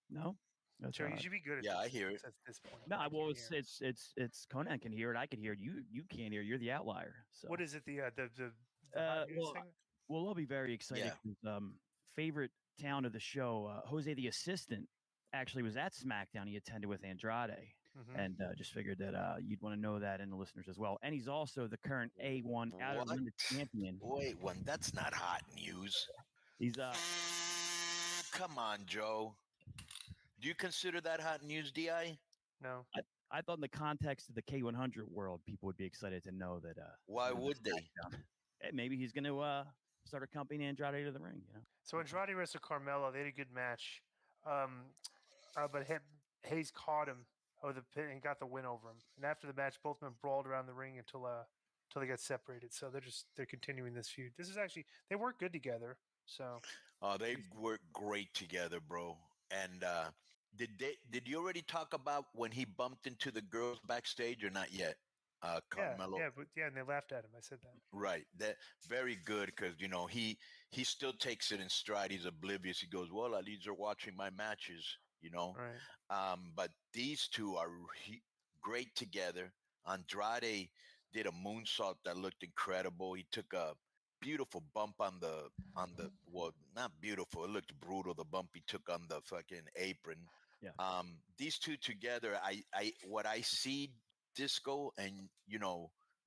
no, that's Joe, you odd. should be good at Yeah, this. I hear it. At this point. No, I well, can't hear. it's Conan can hear it. I can hear it. You can't hear. You're the outlier. So What is it? The hot news well, thing? well, I'll be very excited. Yeah. 'Cause, favorite town of the show, Jose the assistant, actually was at SmackDown. He attended with Andrade, Mhm. and just figured that you'd want to know that, and the listeners as well. And he's also the current A1 Outer What? Limits champion. Wait, one. That's not hot news. He's Come on, Joe. Do you consider that hot news, Di? No. I thought in the context of the K100 world, people would be excited to know that. Why he's would they? SmackDown. Maybe he's going to start accompanying Andrade to the ring. You know. So Andrade wrestled Carmelo. They had a good match, but Hayes caught him with the pin and got the win over him. And after the match, both men brawled around the ring until they got separated. So they're continuing this feud. This is actually they work good together. So They work great together, bro. And did you already talk about when he bumped into the girls backstage or not yet? Carmelo. and they laughed at him. I said that. Right. That very good because he still takes it in stride. He's oblivious. He goes, "Well, at least they're watching my matches," you know. Right. But these two are great together. Andrade did a moonsault that looked incredible. He took a beautiful bump on the well, not beautiful. It looked brutal. The bump he took on the fucking apron. Yeah. These two together, what I see, Disco, and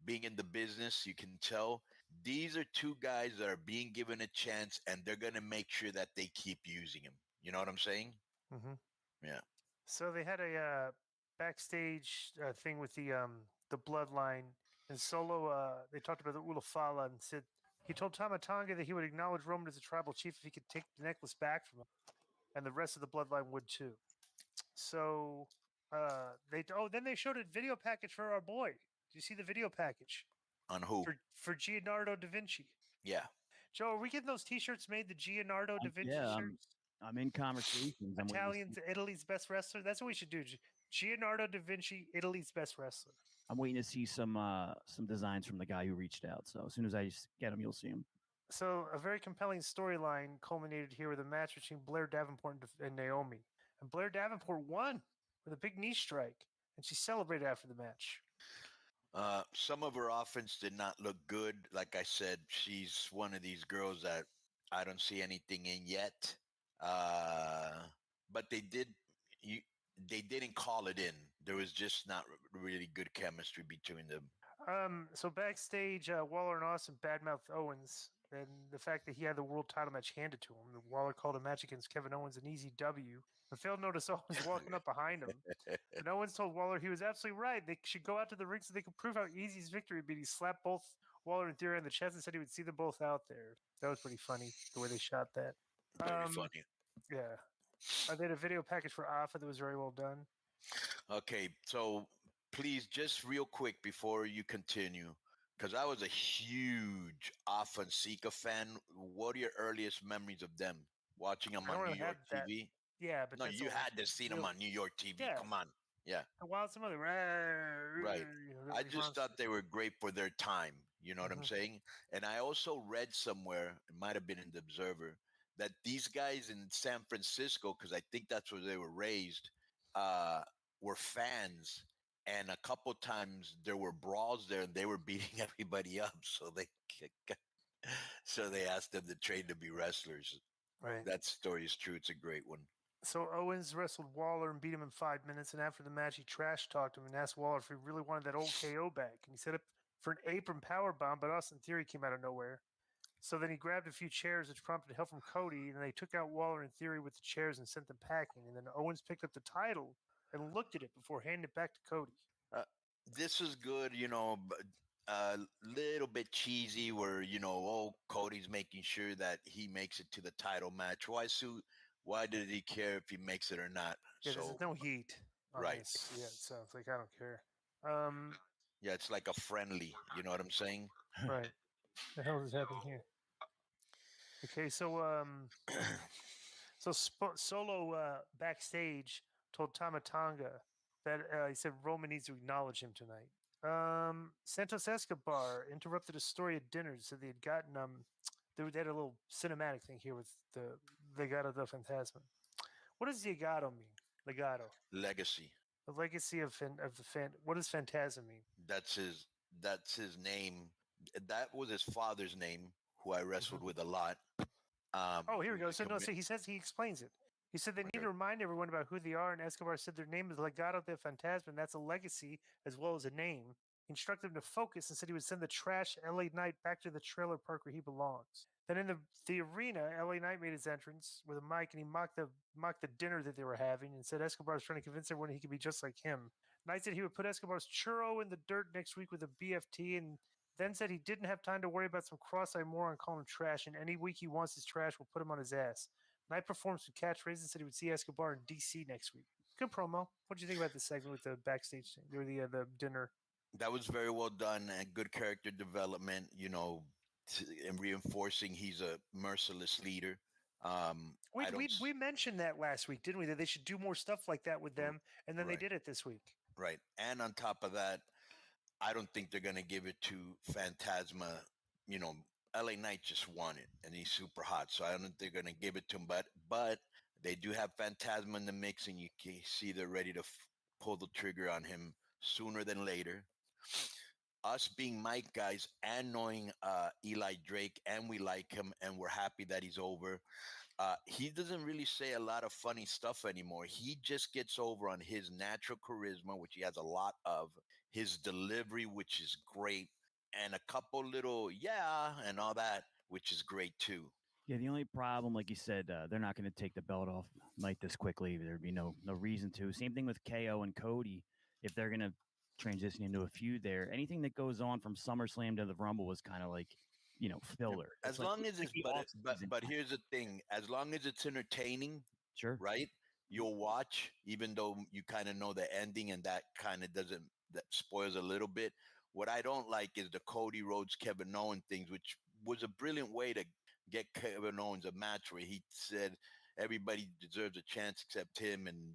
being in the business, you can tell these are two guys that are being given a chance, and they're gonna make sure that they keep using him. You know what I'm saying? Mm-hmm. Yeah. So they had a backstage thing with the bloodline and Solo. They talked about the Ulafala and said he told Tama Tonga that he would acknowledge Roman as a tribal chief if he could take the necklace back from him, and the rest of the bloodline would too. So then they showed a video package for our boy. Do you see the video package On who? for Gianardo da Vinci? Yeah. Joe, are we getting those T-shirts made? The Gianardo da Vinci yeah, shirts. I'm in conversations. Italians, Italy's best wrestler. That's what we should do. Gianardo da Vinci, Italy's best wrestler. I'm waiting to see some designs from the guy who reached out. So as soon as I get them, you'll see them. So a very compelling storyline culminated here with a match between Blair Davenport and Naomi. And Blair Davenport won with a big knee strike, and she celebrated after the match. Some of her offense did not look good. Like I said, she's one of these girls that I don't see anything in yet. But they didn't call it in. There was just not really good chemistry between them. So backstage, Waller and Austin badmouthed Owens and the fact that he had the world title match handed to him. Waller called a match against Kevin Owens an easy W, but failed to notice Owens walking up behind him. And Owens told Waller he was absolutely right. They should go out to the ring so they could prove how easy his victory would be. He slapped both Waller and Theory on the chest and said he would see them both out there. That was pretty funny, the way they shot that. Very funny. Yeah. They had a video package for Alpha that was very well done. Okay, so please, just real quick before you continue, because I was a huge Alpha and Sika fan. What are your earliest memories of them? Watching them on New York TV? Yeah, but no, you had to see them on New York TV. Yeah. Come on. Yeah. While some other Right. I just thought they were great for their time. You know what I'm saying? And I also read somewhere, it might have been in the Observer, that these guys in San Francisco, because I think that's where they were raised, were fans. and a couple times there were brawls there, and they were beating everybody up. So they asked them to train to be wrestlers. Right. That story is true. It's a great one. So Owens wrestled Waller and beat him in 5 minutes. And after the match, he trash talked him and asked Waller if he really wanted that old KO back. And he set up for an apron power bomb, but Austin Theory came out of nowhere. So then he grabbed a few chairs, which prompted help from Cody, and they took out Waller and Theory with the chairs and sent them packing. And then Owens picked up the title and looked at it before handing it back to Cody. This is good, but a little bit cheesy where, Cody's making sure that he makes it to the title match. Why did he care if he makes it or not? Yeah, there's no heat on right. this. Yeah, it sounds like I don't care. Yeah, it's like a friendly. You know what I'm saying? Right. The hell is happening here? Okay, so Solo backstage told Tama Tonga that he said Roman needs to acknowledge him tonight. Santos Escobar interrupted a story at dinner, said they had gotten they had a little cinematic thing here with the Legado del Fantasma. What does Legado mean? Legado. Legacy. The legacy of the fan. What does Phantasm mean? That's his name. That was his father's name, who I wrestled with a lot. Here we go. So he explains it. He said they need to remind everyone about who they are, and Escobar said their name is Legado de Fantasma, and that's a legacy as well as a name. He instructed them to focus and said he would send the trash LA Knight back to the trailer park where he belongs. Then in the arena, LA Knight made his entrance with a mic, and he mocked the dinner that they were having, and said Escobar was trying to convince everyone he could be just like him. Knight said he would put Escobar's churro in the dirt next week with a BFT, and then said he didn't have time to worry about some cross-eyed moron calling him trash, and any week he wants his trash, we'll put him on his ass. Knight performed some catchphrases and said he would see Escobar in DC next week. Good promo. What do you think about this segment with the backstage thing, or the dinner? That was very well done and good character development, and reinforcing he's a merciless leader. We mentioned that last week, didn't we? That they should do more stuff like that with them, and then they did it this week. Right. And on top of that, I don't think they're going to give it to Phantasma. LA Knight just won it, and he's super hot, so I don't think they're going to give it to him. But they do have Phantasma in the mix, and you can see they're ready to pull the trigger on him sooner than later. Us being Mike guys and knowing Eli Drake, and we like him, and we're happy that he's over. He doesn't really say a lot of funny stuff anymore. He just gets over on his natural charisma, which he has a lot of, his delivery, which is great, and a couple little and all that, which is great too. Yeah, the only problem, like you said, they're not going to take the belt off Knight this quickly. There'd be no reason to. Same thing with KO and Cody. If they're going to transition into a feud there, anything that goes on from SummerSlam to the Rumble was kind of like, filler. As long as it's, but here's the thing: as long as it's entertaining, sure, right? You'll watch, even though you kind of know the ending, and that kind of that spoils a little bit. What I don't like is the Cody Rhodes, Kevin Owens things, which was a brilliant way to get Kevin Owens a match where he said everybody deserves a chance except him, and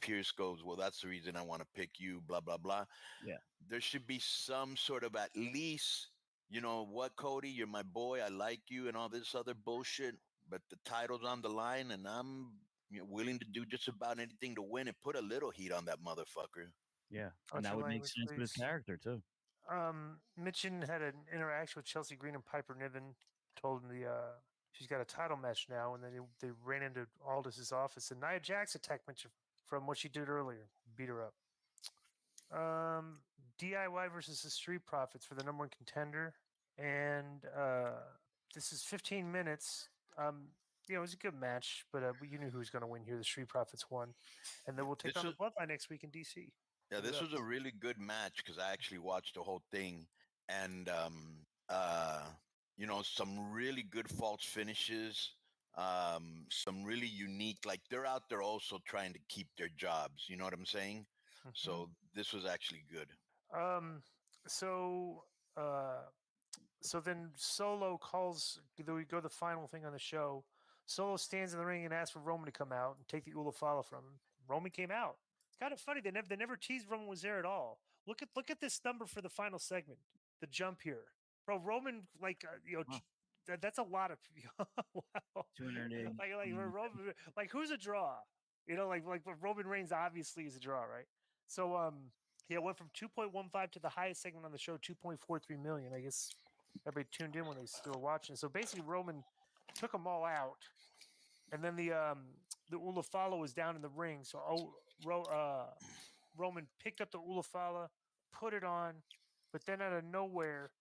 Pierce goes, well, that's the reason I want to pick you, blah blah blah. Yeah, there should be some sort of, at least, what, Cody, you're my boy, I like you, and all this other bullshit, but the title's on the line, and I'm willing to do just about anything to win and put a little heat on that motherfucker. Yeah, and that would make sense with his character too. Mitchin had an interaction with Chelsea Green and Piper Niven. Told him she's got a title match now, and then they ran into Aldis's office, and Nia Jax attacked Mitchin from what she did earlier, beat her up. DIY versus the Street Profits for the number one contender, and this is 15 minutes. It was a good match, but you knew who was going to win here. The Street Profits won, and then we'll take on the Bloodline next week in DC. Yeah, this was a really good match because I actually watched the whole thing, and some really good false finishes, some really unique. Like, they're out there also trying to keep their jobs. You know what I'm saying? Mm-hmm. So this was actually good. So then Solo calls. We go the final thing on the show. Solo stands in the ring and asks for Roman to come out and take the Ulafala from him. Roman came out. It's kind of funny. They never teased Roman was there at all. Look at this number for the final segment. The jump here, bro. Roman, that's a lot of wow. 280. Like who's a draw? Like Roman Reigns obviously is a draw, right? So Yeah, it went from 2.15 to the highest segment on the show, 2.43 million. I guess everybody tuned in when they still were watching. So basically, Roman took them all out, and then the Ulafala was down in the ring. So Roman picked up the Ulafala, put it on, but then out of nowhere,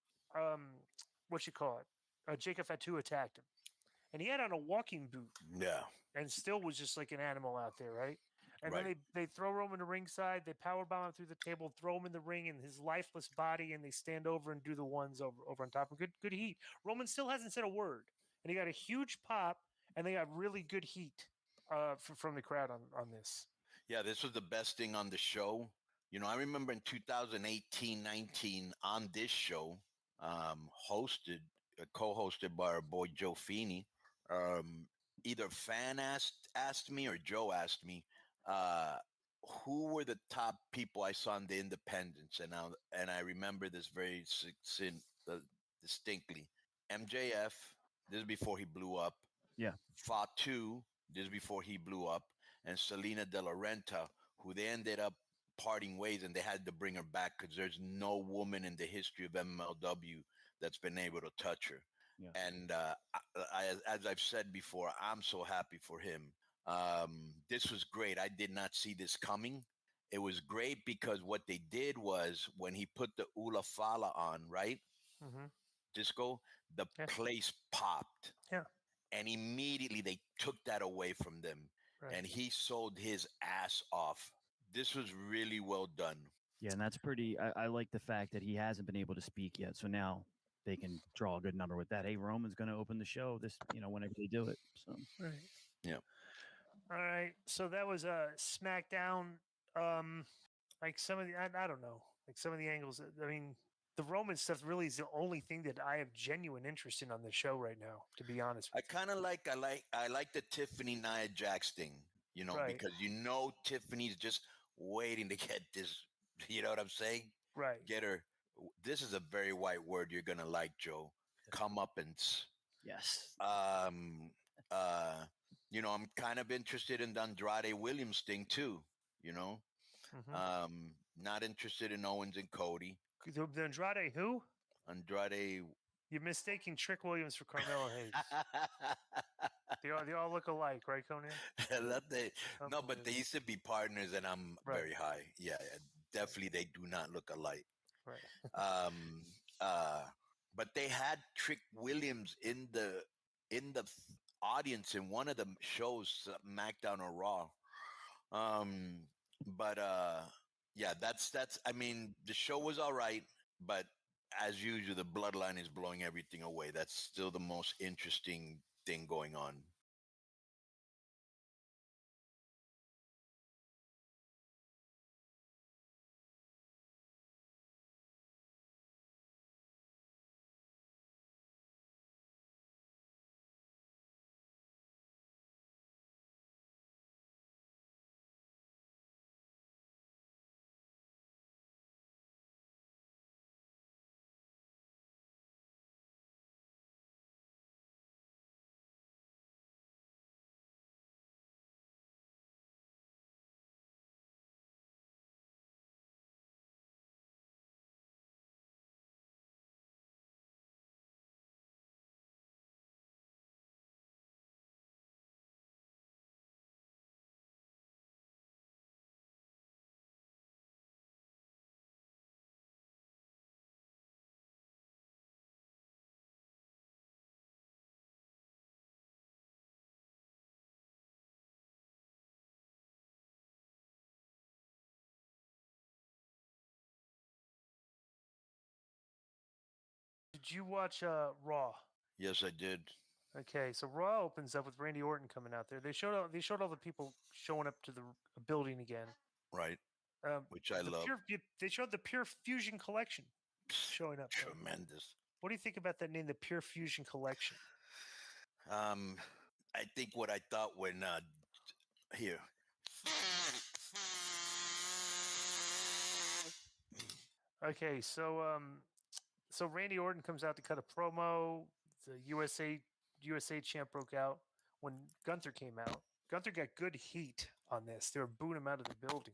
what you call it, Jacob Fatu attacked him, and he had on a walking boot Yeah. and still was just like an animal out there, right? And Right. then they throw Roman to ringside, they powerbomb him through the table, throw him in the ring in his lifeless body, and they stand over and do the ones over on top of good heat. Roman still hasn't said a word, and he got a huge pop, and they got really good heat from the crowd on this. Yeah, this was the best thing on the show. You know, I remember in 2018-19 on this show, co-hosted by our boy Joe Feeney. Either fan asked me or Joe asked me, uh, who were the top people I saw in the independents, and I remember this very distinctly. MJF. This is before he blew up. Yeah. Fatu. This is before he blew up, and Selena De La Renta, who they ended up parting ways, and they had to bring her back because there's no woman in the history of MLW that's been able to touch her. Yeah. And as I've said before, I'm so happy for him. This was great. I did not see this coming. It was great because what they did was when he put the Ulafala on, right? Mm-hmm. Disco, the Yeah. place popped. Yeah. And immediately they took that away from them. Right. And he sold his ass off. This was really well done. Yeah, and that's pretty. I like the fact that he hasn't been able to speak yet, so now they can draw a good number with that. Hey, Roman's going to open the show this, whenever they do it. So Right. Yeah. All right. So that was SmackDown. Like some of the I don't know, like some of the angles. I mean, the Roman stuff really is the only thing that I have genuine interest in on the show right now. To be honest I with kind of I like the Tiffany Nia Jax thing, Right. because Tiffany's just waiting to get this. You know what I'm saying? you, right? Get her. This is a very white word you're gonna like, Joe. Comeuppance. yes, I'm kind of interested in the Andrade Williams thing too. Mm-hmm. Not interested in Owens and Cody. The Andrade who? Andrade. You're mistaking Trick Williams for Carmelo Hayes. They all look alike, right, Conan? No, but they used to be partners, and I'm Right. very high. Yeah, definitely, they do not look alike. Right. But they had Trick Williams in the audience in one of the shows, SmackDown or Raw. But yeah, that's. I mean, the show was all right, but as usual, the bloodline is blowing everything away. That's still the most interesting thing going on. Did you watch Raw? Yes, I did. Okay, so Raw opens up with Randy Orton coming out there. They showed all the people showing up to the building again. Right. Which I love. They showed the Pure Fusion Collection showing up. Tremendous. What do you think about that name, the Pure Fusion Collection? I think what I thought when here. Okay, so Randy Orton comes out to cut a promo. The USA champ broke out when Gunther came out. Gunther got good heat on this. They were booing him out of the building.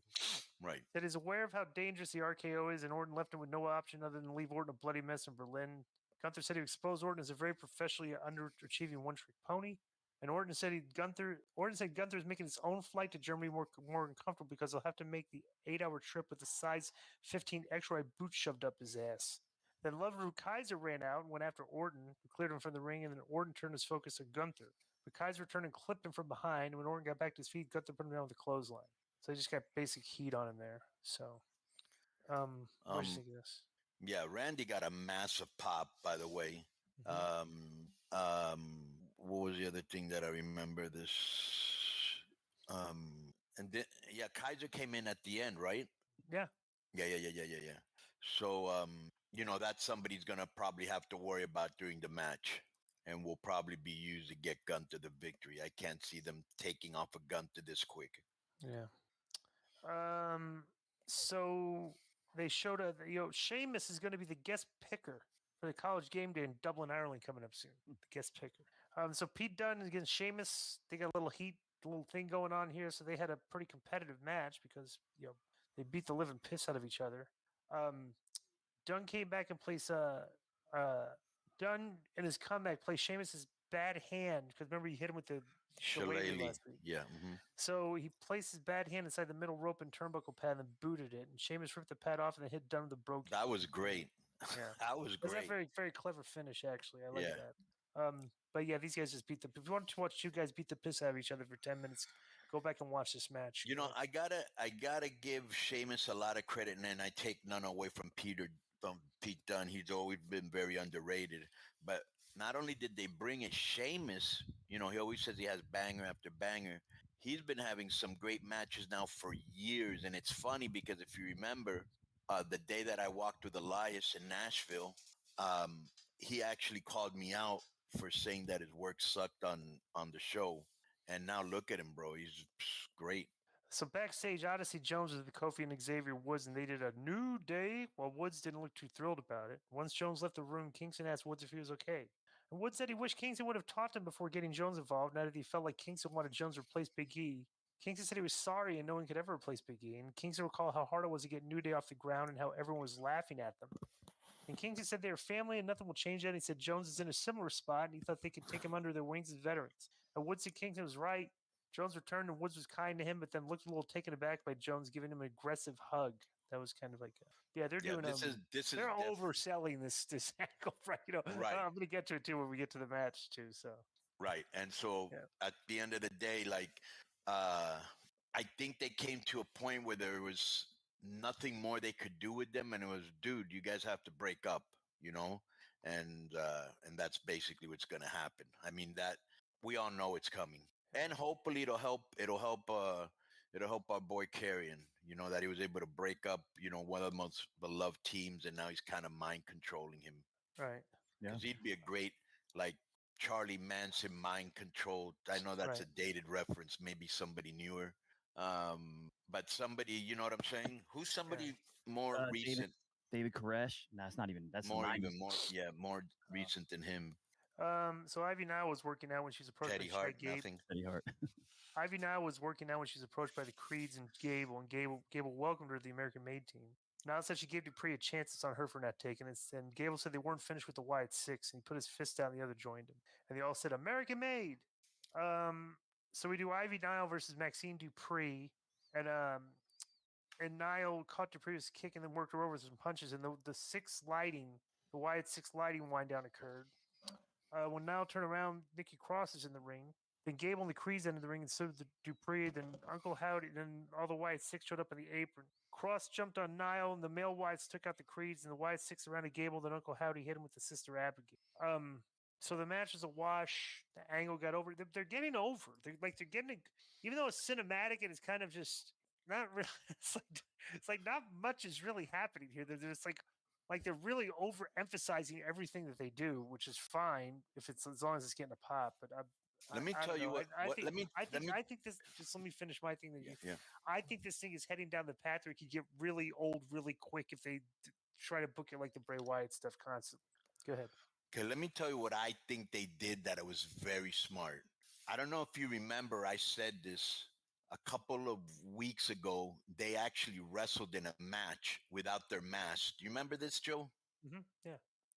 Right. That is aware of how dangerous the RKO is, and Orton left him with no option other than leave Orton a bloody mess in Berlin. Gunther said he exposed Orton as a very professionally underachieving one-trick pony. And Orton said Gunther is making his own flight to Germany more uncomfortable because he'll have to make the 8-hour trip with the size 15 X-ray boot shoved up his ass. Then Lover Kaiser ran out and went after Orton, who cleared him from the ring, and then Orton turned his focus to Gunther. But Kaiser returned and clipped him from behind, and when Orton got back to his feet, Gunther put him down with a clothesline. So he just got basic heat on him there. So, what do you think of this? Yeah, Randy got a massive pop, by the way. What was the other thing that I remember? And then, yeah, Kaiser came in at the end, right? Yeah. Yeah. So, that's somebody's gonna probably have to worry about during the match, and will probably be used to get Gunther the victory. I can't see them taking off a Gunther this quick. Yeah. So they showed Sheamus is going to be the guest picker for the College Game Day in Dublin, Ireland, coming up soon. The guest picker. So Pete Dunne against Sheamus. They got a little heat, a little thing going on here. So they had a pretty competitive match because they beat the living piss out of each other. Dunne came back and placed Dunne in his comeback placed Sheamus's bad hand because remember he hit him with the shillelagh last week. Yeah. So he placed his bad hand inside the middle rope and turnbuckle pad and then booted it. And Sheamus ripped the pad off and then hit Dunne with the broken. That was great. Yeah. That was great. That's a very, very clever finish, actually. I like that. But yeah, these guys just beat if you want to watch two guys beat the piss out of each other for 10 minutes, go back and watch this match. I gotta give Sheamus a lot of credit, and I take none away from Pete Dunne. He's always been very underrated. But not only did they bring it, Sheamus, he always says he has banger after banger. He's been having some great matches now for years. And it's funny because if you remember, the day that I walked with Elias in Nashville, he actually called me out for saying that his work sucked on the show. And now look at him, bro. He's great. So backstage, Odyssey Jones was with Kofi and Xavier Woods, and they did a New Day. While Woods didn't look too thrilled about it. Once Jones left the room, Kingston asked Woods if he was okay. And Woods said he wished Kingston would have talked to him before getting Jones involved, now that he felt like Kingston wanted Jones to replace Big E. Kingston said he was sorry and no one could ever replace Big E. And Kingston recalled how hard it was to get New Day off the ground and how everyone was laughing at them. And Kingston said they were family and nothing will change that. And he said Jones is in a similar spot and he thought they could take him under their wings as veterans. And Woods said Kingston was right. Jones returned and Woods was kind to him, but then looked a little taken aback by Jones giving him an aggressive hug. That was kind of like, they're doing they're overselling this angle, right? Right. I'm going to get to it too when we get to the match too. So right, and so at the end of the day, I think they came to a point where there was nothing more they could do with them, and it was, dude, you guys have to break up, and that's basically what's going to happen. I mean, that we all know it's coming. And hopefully it'll help our boy Karrion, that he was able to break up, one of the most beloved teams, and now he's kind of mind controlling him. Right. Yeah. Because he'd be a great, Charlie Manson mind control. I know that's a dated reference, maybe somebody newer. But somebody, you know what I'm saying? Who's somebody more recent? David Koresh? No, it's not even. That's more recent than him. So Ivy Nile was working out when she was approached Teddy by Hart, Gabe. nothing. Teddy Hart. Ivy Nile was working out when she was approached by the Creeds and Gable welcomed her to the American Made team. Nile said she gave Dupree a chance. It's on her for not taking it. And Gable said they weren't finished with the Wyatt Six, and he put his fist down, and the other joined him. And they all said, American Made. So we do Ivy Nile versus Maxine Dupree. And Nile caught Dupree with a kick and then worked her over with some punches. And the Wyatt Six lighting wind down occurred. When Nile turned around, Nikki Cross is in the ring. Then Gable and the Creeds entered the ring, and so did Dupree. Then Uncle Howdy, then all the Wyatt Six showed up in the apron. Cross jumped on Nile, and the male Wyatts took out the Creeds, and the Wyatt Six surrounded Gable. Then Uncle Howdy hit him with the Sister Abigail. So the match was a wash. The angle got over. They're getting over. They're getting, even though it's cinematic and it's kind of just not really. It's like not much is really happening here. They're just like they're really overemphasizing everything that they do, which is fine if it's as long as it's getting a pop. But let me tell you what. I think this. Just let me finish my thing. I think this thing is heading down the path where it could get really old really quick if they try to book it like the Bray Wyatt stuff constantly. Go ahead. Okay, let me tell you what I think they did that it was very smart. I don't know if you remember, I said this a couple of weeks ago. They actually wrestled in a match without their mask. Do you remember this, Joe? Yeah.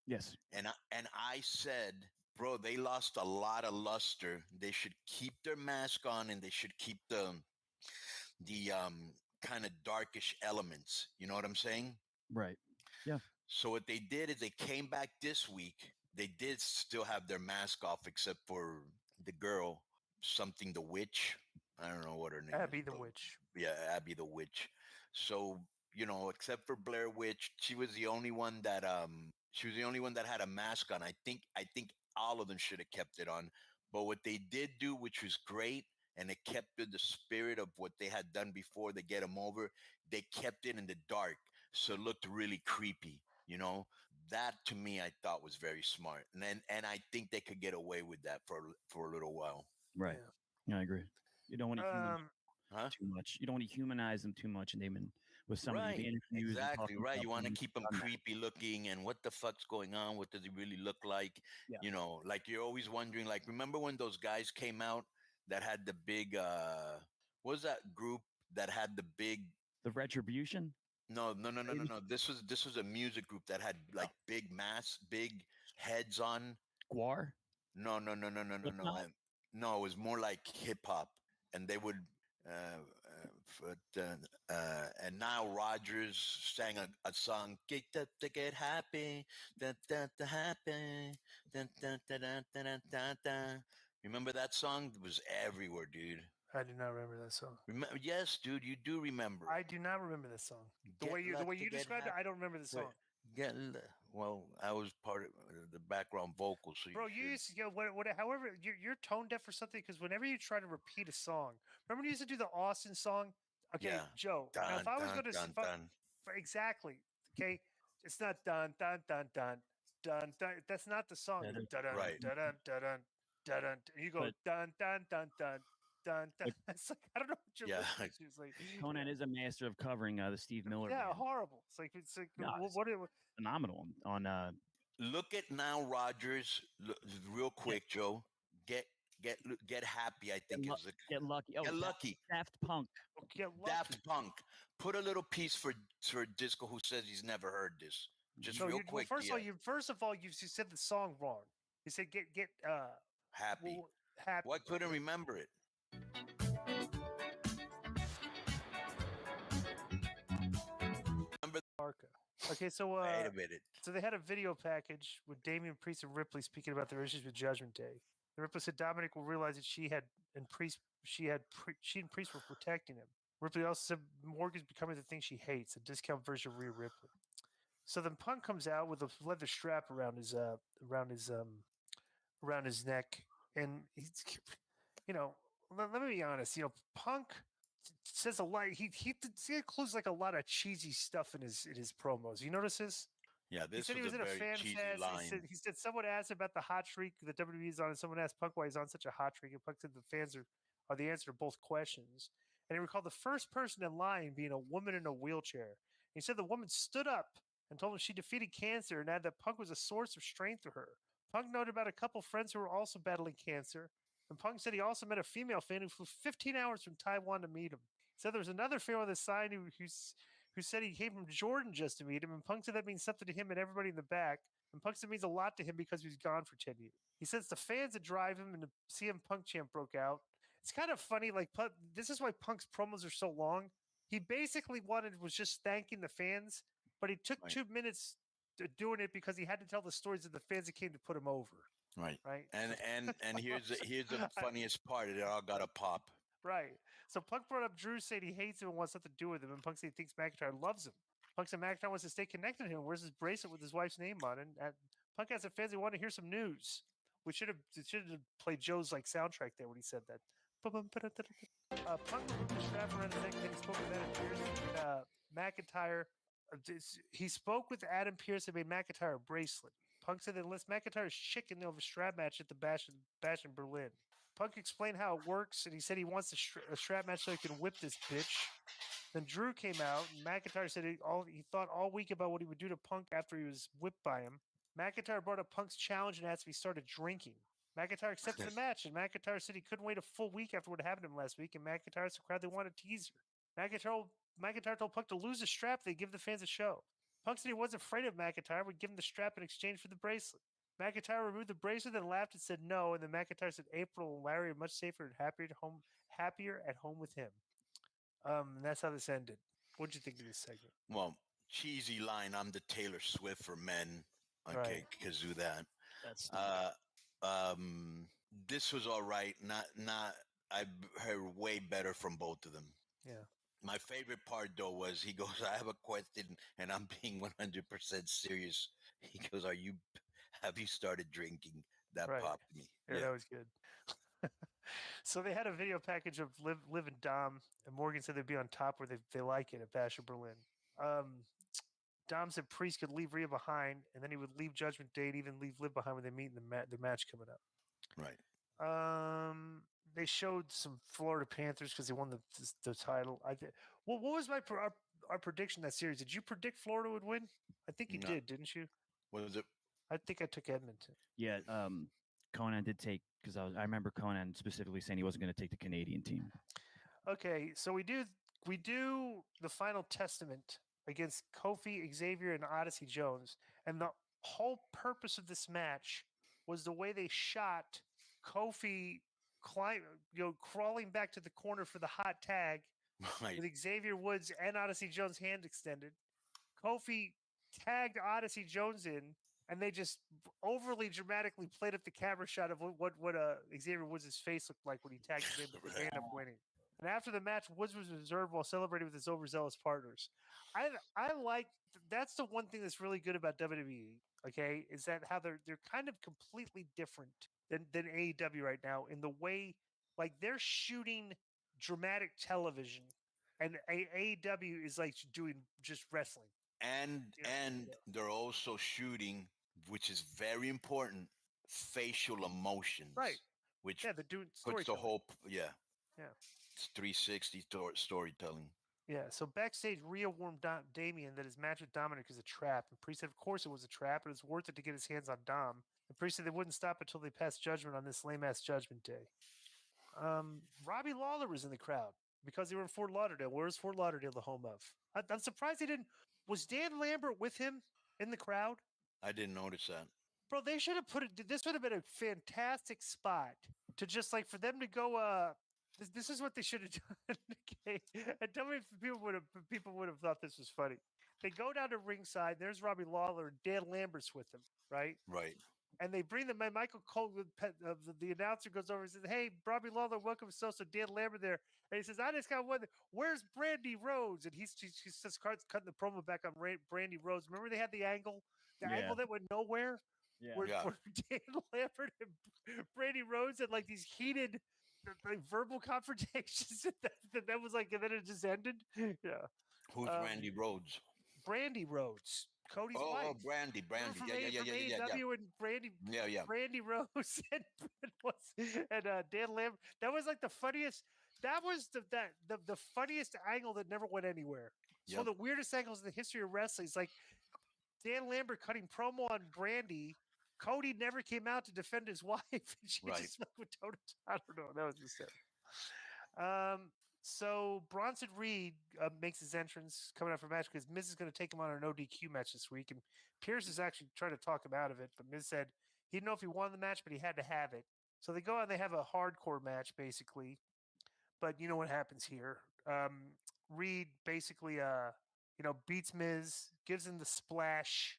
Yes. And I said, bro, they lost a lot of luster. They should keep their mask on, and they should keep the kind of darkish elements. You know what I'm saying? Right. Yeah. So what they did is they came back this week. They did still have their mask off, except for the girl, something the witch. I don't know what her name Abby is. the bro. Witch. Yeah, Abby the Witch. So, except for Blair Witch, she was the only one that had a mask on. I think all of them should have kept it on. But what they did do, which was great, and it kept the spirit of what they had done before they get them over, they kept it in the dark. So it looked really creepy. That to me I thought was very smart. And I think they could get away with that for a little while. Right. Yeah, I agree. You don't want to Huh? too much. You don't want to humanize them too much, and they've been with some of the Right, interviews. and exactly talking right. about You want to things keep them done that. creepy looking, and what the fuck's going on? What does he really look like? Yeah. Like you're always wondering. Like, remember when those guys came out that had the big what was that group that had the big The Retribution. no. Maybe. This was a music group that had like big masks, big heads on. Guar. No. Slipknot? No, it was more like hip hop, and they would. And Nile Rodgers sang a song, "Get up to get happy, da da da happy, da da da da da da da da." Remember that song? It was everywhere, dude. I do not remember that song. Yes, dude, you do remember. I do not remember this song. The Get way you lucky, get described it, happy. I don't remember the song. Well, I was part of the background vocals, so Bro, you you should. used to, however, you're tone deaf or something because whenever you try to repeat a song, remember when you used to do the Austin song? Okay, Yeah. Joe. Now, if Dun, I was dun, going dun, to, dun. exactly, okay, it's not dun, dun, dun, dun, dun, dun. That's not the song. Yeah, Dun, there's- dun, Right. dun, dun, dun, dun, dun, dun. And you go But- dun, dun, dun, dun, dun, dun. But- It's like, I don't know what you're Yeah. listening to. It's like, Conan is a master of covering the Steve Miller. yeah, band. horrible. It's like No, what Phenomenal on Look at Nile Rodgers, real quick, Joe. Get happy. I think is the Get Lucky. Oh, Get Lucky. Daft Punk. get lucky. Daft Punk. Put a little piece for Disco, who says he's never heard this. Just No, real well, quick. first of all, you said the song wrong. You said get Happy. happy. Well, I couldn't remember it. Arca. Okay, so Wait a minute. so they had a video package with Damian Priest and Ripley speaking about their issues with Judgment Day. And Ripley said Dominic will realize that she and Priest were protecting him. Ripley also said Morgan's becoming the thing she hates, a discount version of Rhea Ripley. So then Punk comes out with a leather strap around his neck, and he's, let me be honest, Punk says a lot. He includes like a lot of cheesy stuff in his promos. You notice this? Yeah, He this said he was was in a a very fan cheesy fest. line. He said someone asked about the hot streak that WWE is on, and someone asked Punk why he's on such a hot streak, and Punk said the fans are the answer to both questions. And he recalled the first person in line being a woman in a wheelchair. He said the woman stood up and told him she defeated cancer and added that Punk was a source of strength to her. Punk noted about a couple friends who were also battling cancer. And Punk said he also met a female fan who flew 15 hours from Taiwan to meet him. He said there was another fan on the side who said he came from Jordan just to meet him. And Punk said that means something to him and everybody in the back. And Punk said it means a lot to him because he was gone for 10 years. He says the fans that drive him and the CM Punk chant broke out. It's kind of funny. Like, this is why Punk's promos are so long. He basically was just thanking the fans, but he took 2 minutes doing it because he had to tell the stories of the fans that came to put him over. Right. Right. And here's the funniest part. It all got a pop. Right. So Punk brought up Drew saying he hates him and wants nothing to do with him, and Punk said he thinks McIntyre loves him. Punk said McIntyre wants to stay connected to him. Where's his bracelet with his wife's name on it? And Punk asked the fans they want to hear some news. We should have played Joe's like soundtrack there when he said that. Punk removed the strap around his neck and then he spoke with Adam Pearce. McIntyre. He spoke with Adam Pearce and made McIntyre a bracelet. Punk said that unless McIntyre is chicken, they'll have a strap match at the Bash in Berlin. Punk explained how it works, and he said he wants a strap match so he can whip this bitch. Then Drew came out, and McIntyre said he thought all week about what he would do to Punk after he was whipped by him. McIntyre brought up Punk's challenge and asked if he started drinking. McIntyre accepted the match, and McIntyre said he couldn't wait a full week after what happened to him last week. And McIntyre asked the crowd they wanted a teaser. McIntyre told Punk to lose the strap, they'd give the fans a show. Punk said he wasn't afraid of McIntyre, would give him the strap in exchange for the bracelet. McIntyre removed the bracelet, then laughed and said no. And then McIntyre said April and Larry are much safer and happier at home with him. And that's how this ended. What'd you think of this segment? Well, cheesy line. I'm the Taylor Swift for men. Okay, because do that. That's This was all right. Not. I heard way better from both of them. Yeah. My favorite part though was he goes, "I have a question, and I'm being 100% serious." He goes, Have you started drinking?" That Right. popped me. Yeah, that was good. So they had a video package of Liv and Dom, and Morgan said they'd be on top where they like it at Bash of Berlin. Dom said Priest could leave Rhea behind, and then he would leave Judgment Day and even leave Liv behind when they meet in the match coming up. Right. They showed some Florida Panthers because they won the title. Well, what was our prediction that series? Did you predict Florida would win? I think you No. did, didn't you? What was it? I think I took Edmonton. Yeah. Conan did take because I remember Conan specifically saying he wasn't going to take the Canadian team. Okay, so we do the final testament against Kofi, Xavier, and Odyssey Jones, and the whole purpose of this match was the way they shot Kofi crawling back to the corner for the hot tag Right. with Xavier Woods and Odyssey Jones' hand extended. Kofi tagged Odyssey Jones in, and they just overly dramatically played up the camera shot of what Xavier Woods' face looked like when he tagged him, but they ended up winning. And after the match, Woods was observed while celebrating with his overzealous partners. I like that's the one thing that's really good about WWE. Okay, is that how they're kind of completely different than AEW right now in the way like they're shooting dramatic television, and AEW is like doing just wrestling. And they're also shooting, which is very important, facial emotions. Right. Which they're doing puts the storytelling. whole Yeah. It's 360 storytelling. Yeah, so backstage, Rhea warned Damien that his match with Dominic is a trap. And Priest said, of course it was a trap, but it's worth it to get his hands on Dom. And Priest said they wouldn't stop until they passed judgment on this lame-ass Judgment Day. Robbie Lawler was in the crowd because they were in Fort Lauderdale. Where's Fort Lauderdale the home of? I'm surprised he didn't. Was Dan Lambert with him in the crowd? I didn't notice that. Bro, they should have put it. This would have been a fantastic spot to just like for them to go. This is what they should have done. Okay, and tell me if people would have thought this was funny. They go down to ringside. There's Robbie Lawler and Dan Lambert's with them, right? Right. And they bring them. Michael Cole, the announcer, goes over and says, "Hey, Robbie Lawler, welcome to so Dan Lambert there." And he says, "I just got one. Where's Brandy Rhodes?" And he just cutting the promo back on Brandy Rhodes. Remember they had the angle angle that went nowhere. Yeah. Where Dan Lambert and Brandy Rhodes had like these heated like verbal confrontations. that was like, and then it just ended. Yeah. Who's Randy Rhodes? Brandy Rhodes, Cody's wife. Oh, Brandy. Yeah. AEW and Brandy. Yeah. Brandy Rose and Dan Lambert. That was like the funniest. That was the funniest angle that never went anywhere. It's one of the weirdest angles in the history of wrestling. It's like Dan Lambert cutting promo on Brandy. Cody never came out to defend his wife. And she just went toe to toe. I don't know. That was just it. So Bronson Reed makes his entrance coming out for a match because Miz is going to take him on an ODQ match this week. And Pierce is actually trying to talk him out of it. But Miz said he didn't know if he won the match, but he had to have it. So they go out and they have a hardcore match, basically. But you know what happens here. Reed basically, beats Miz, gives him the splash.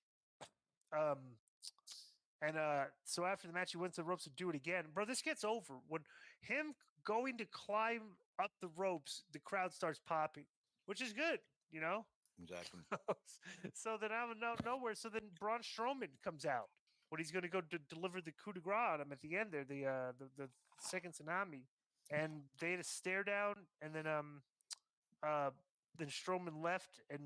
So after the match, he went to the ropes to do it again. Bro, this gets over. When him going to climb up the ropes, the crowd starts popping, which is good, you know? Exactly. So then out of nowhere, Braun Strowman comes out when he's going to go deliver the coup de grace on him at the end there, the second tsunami. And they had a stare down, and then Strowman left, and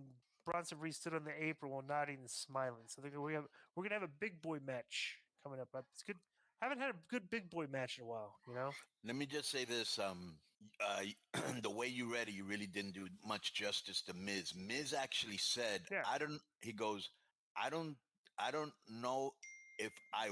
Bronson Reed stood on the apron while nodding and smiling. So we're gonna have a big boy match coming up. It's good. Haven't had a good big boy match in a while, you know. Let me just say this: the way you read it, you really didn't do much justice to Miz. Miz actually said, "I don't." He goes, "I don't know if I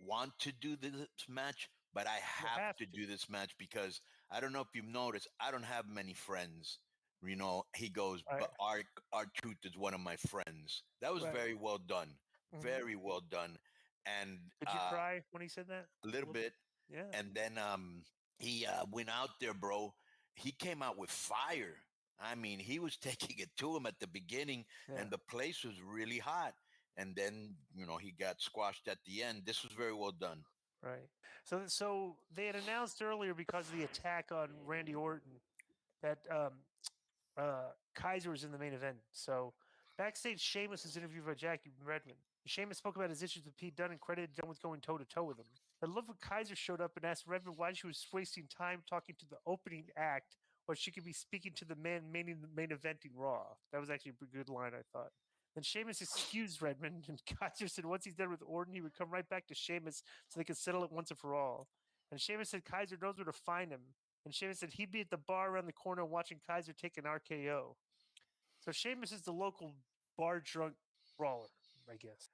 want to do this match, but I have to do this match because I don't know if you've noticed, I don't have many friends. You know, he goes, but our truth is one of my friends. That was Right. very well done, Mhm. very well done. And Did you cry when he said that? a little bit. Yeah. And then he went out there, bro. He came out with fire. I mean, he was taking it to him at the beginning, Yeah. and the place was really hot. And then, you know, he got squashed at the end. This was very well done. Right. So they had announced earlier because of the attack on Randy Orton that Kaiser was in the main event. So backstage, Sheamus was interviewed by Jackie Redmond. Sheamus spoke about his issues with Pete Dunne and credited Dunne with going toe to toe with him. I love when Kaiser showed up and asked Redmond why she was wasting time talking to the opening act when she could be speaking to the man main eventing Raw. That was actually a pretty good line, I thought. Then Sheamus excused Redmond, and Kaiser said once he's done with Orton, he would come right back to Sheamus so they could settle it once and for all. And Sheamus said Kaiser knows where to find him. And Sheamus said he'd be at the bar around the corner watching Kaiser take an RKO. So Sheamus is the local bar drunk brawler, I guess.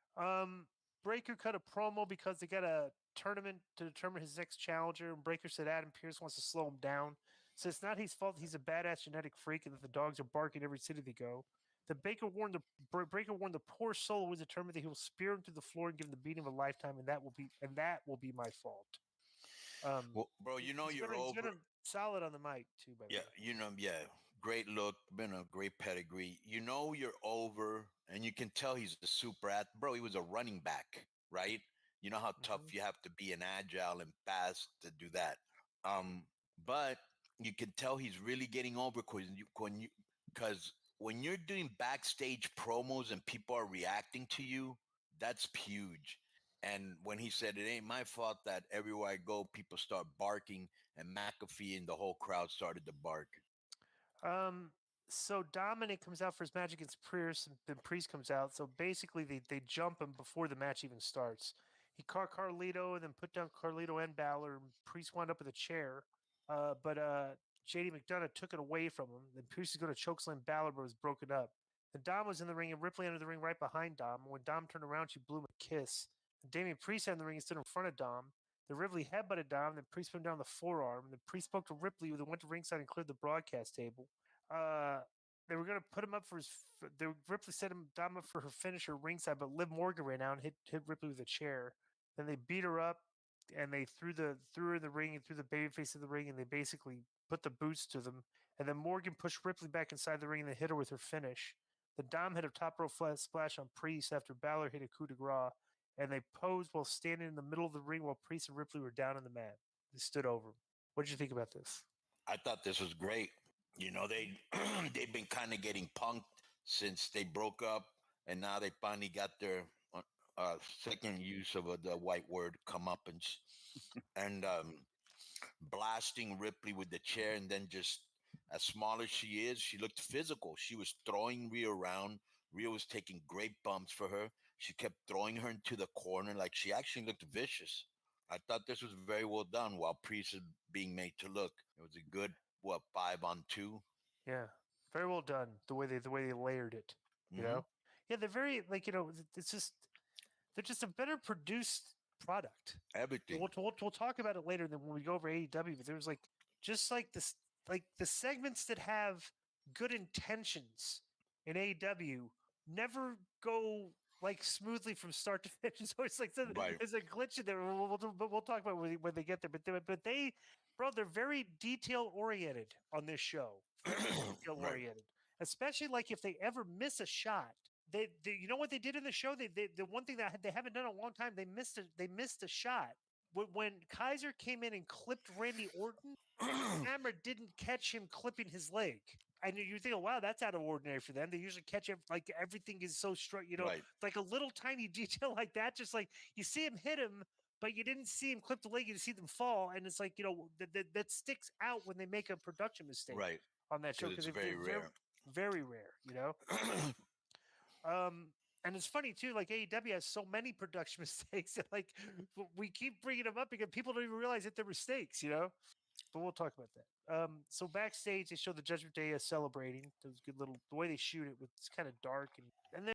Breaker cut a promo because they got a tournament to determine his next challenger, and Breaker said Adam Pearce wants to slow him down. So it's not his fault he's a badass genetic freak and that the dogs are barking every city they go. The Breaker warned the poor soul was determined that he will spear him to the floor and give him the beating of a lifetime, and that will be my fault. Well, bro, you know you're over. He's been solid on the mic too, by the way. You know, great look, been a great pedigree. You know you're over, and you can tell he's a super athlete. Bro, he was a running back, right? You know how tough you have to be and agile and fast to do that. But you can tell he's really getting over because when you're doing backstage promos and people are reacting to you, that's huge. And when he said, it ain't my fault that everywhere I go, people start barking, and McAfee and the whole crowd started to bark. So Dominic comes out for his match against Priest, and then Priest comes out. So basically, they jump him before the match even starts. He caught Carlito and then put down Carlito and Balor. And Priest wound up with a chair, but JD McDonough took it away from him. Then Priest is going to chokeslam Balor, but was broken up. Then Dom was in the ring, and Ripley entered the ring right behind Dom. When Dom turned around, she blew him a kiss. And Damian Priest entered the ring and stood in front of Dom. The Ripley headbutted Dom. Then Priest put him down the forearm. Then Priest spoke to Ripley, who then went to ringside and cleared the broadcast table. They were going to put him up for his. Ripley set him Dom up for her finisher ringside, but Liv Morgan ran out and hit Ripley with a chair. Then they beat her up, and they threw her in the ring and threw the babyface in the ring, and they basically put the boots to them. And then Morgan pushed Ripley back inside the ring and they hit her with her finish. The Dom hit a top rope flat splash on Priest after Balor hit a coup de grace, and they posed while standing in the middle of the ring while Priest and Ripley were down on the mat. They stood over him. What did you think about this? I thought this was great. You know, they've been kind of getting punked since they broke up, and now they finally got their second use of the white word comeuppance, and blasting Ripley with the chair, and then just as small as she is, she looked physical. She was throwing Rhea around. Rhea was taking great bumps for her. She kept throwing her into the corner like she actually looked vicious. I thought this was very well done while Priest is being made to look. It was a good 5-on-2. Yeah, very well done. The way they layered it, you know. Yeah, they're very it's just they're just a better produced product. Everything. We'll talk about it later. Than when we go over AEW, but there was the segments that have good intentions in AEW never go smoothly from start to finish. It's always there's a glitch in there. We'll talk about when they get there. But they're very detail oriented on this show. Very detail oriented, especially if they ever miss a shot. They you know what they did in the show? The one thing that they haven't done in a long time. They missed a shot when Kaiser came in and clipped Randy Orton. The camera didn't catch him clipping his leg. And you think, oh, wow, that's out of ordinary for them. They usually catch it everything is so straight, like a little tiny detail like that. Just you see him hit him, but you didn't see him clip the leg. You see them fall, and it's that sticks out when they make a production mistake on that show because it's very rare. Very rare, And it's funny too. AEW has so many production mistakes that we keep bringing them up because people don't even realize that they're mistakes, But we'll talk about that. So backstage, they show the Judgment Day celebrating. It was good the way they shoot it. It's kind of dark, and then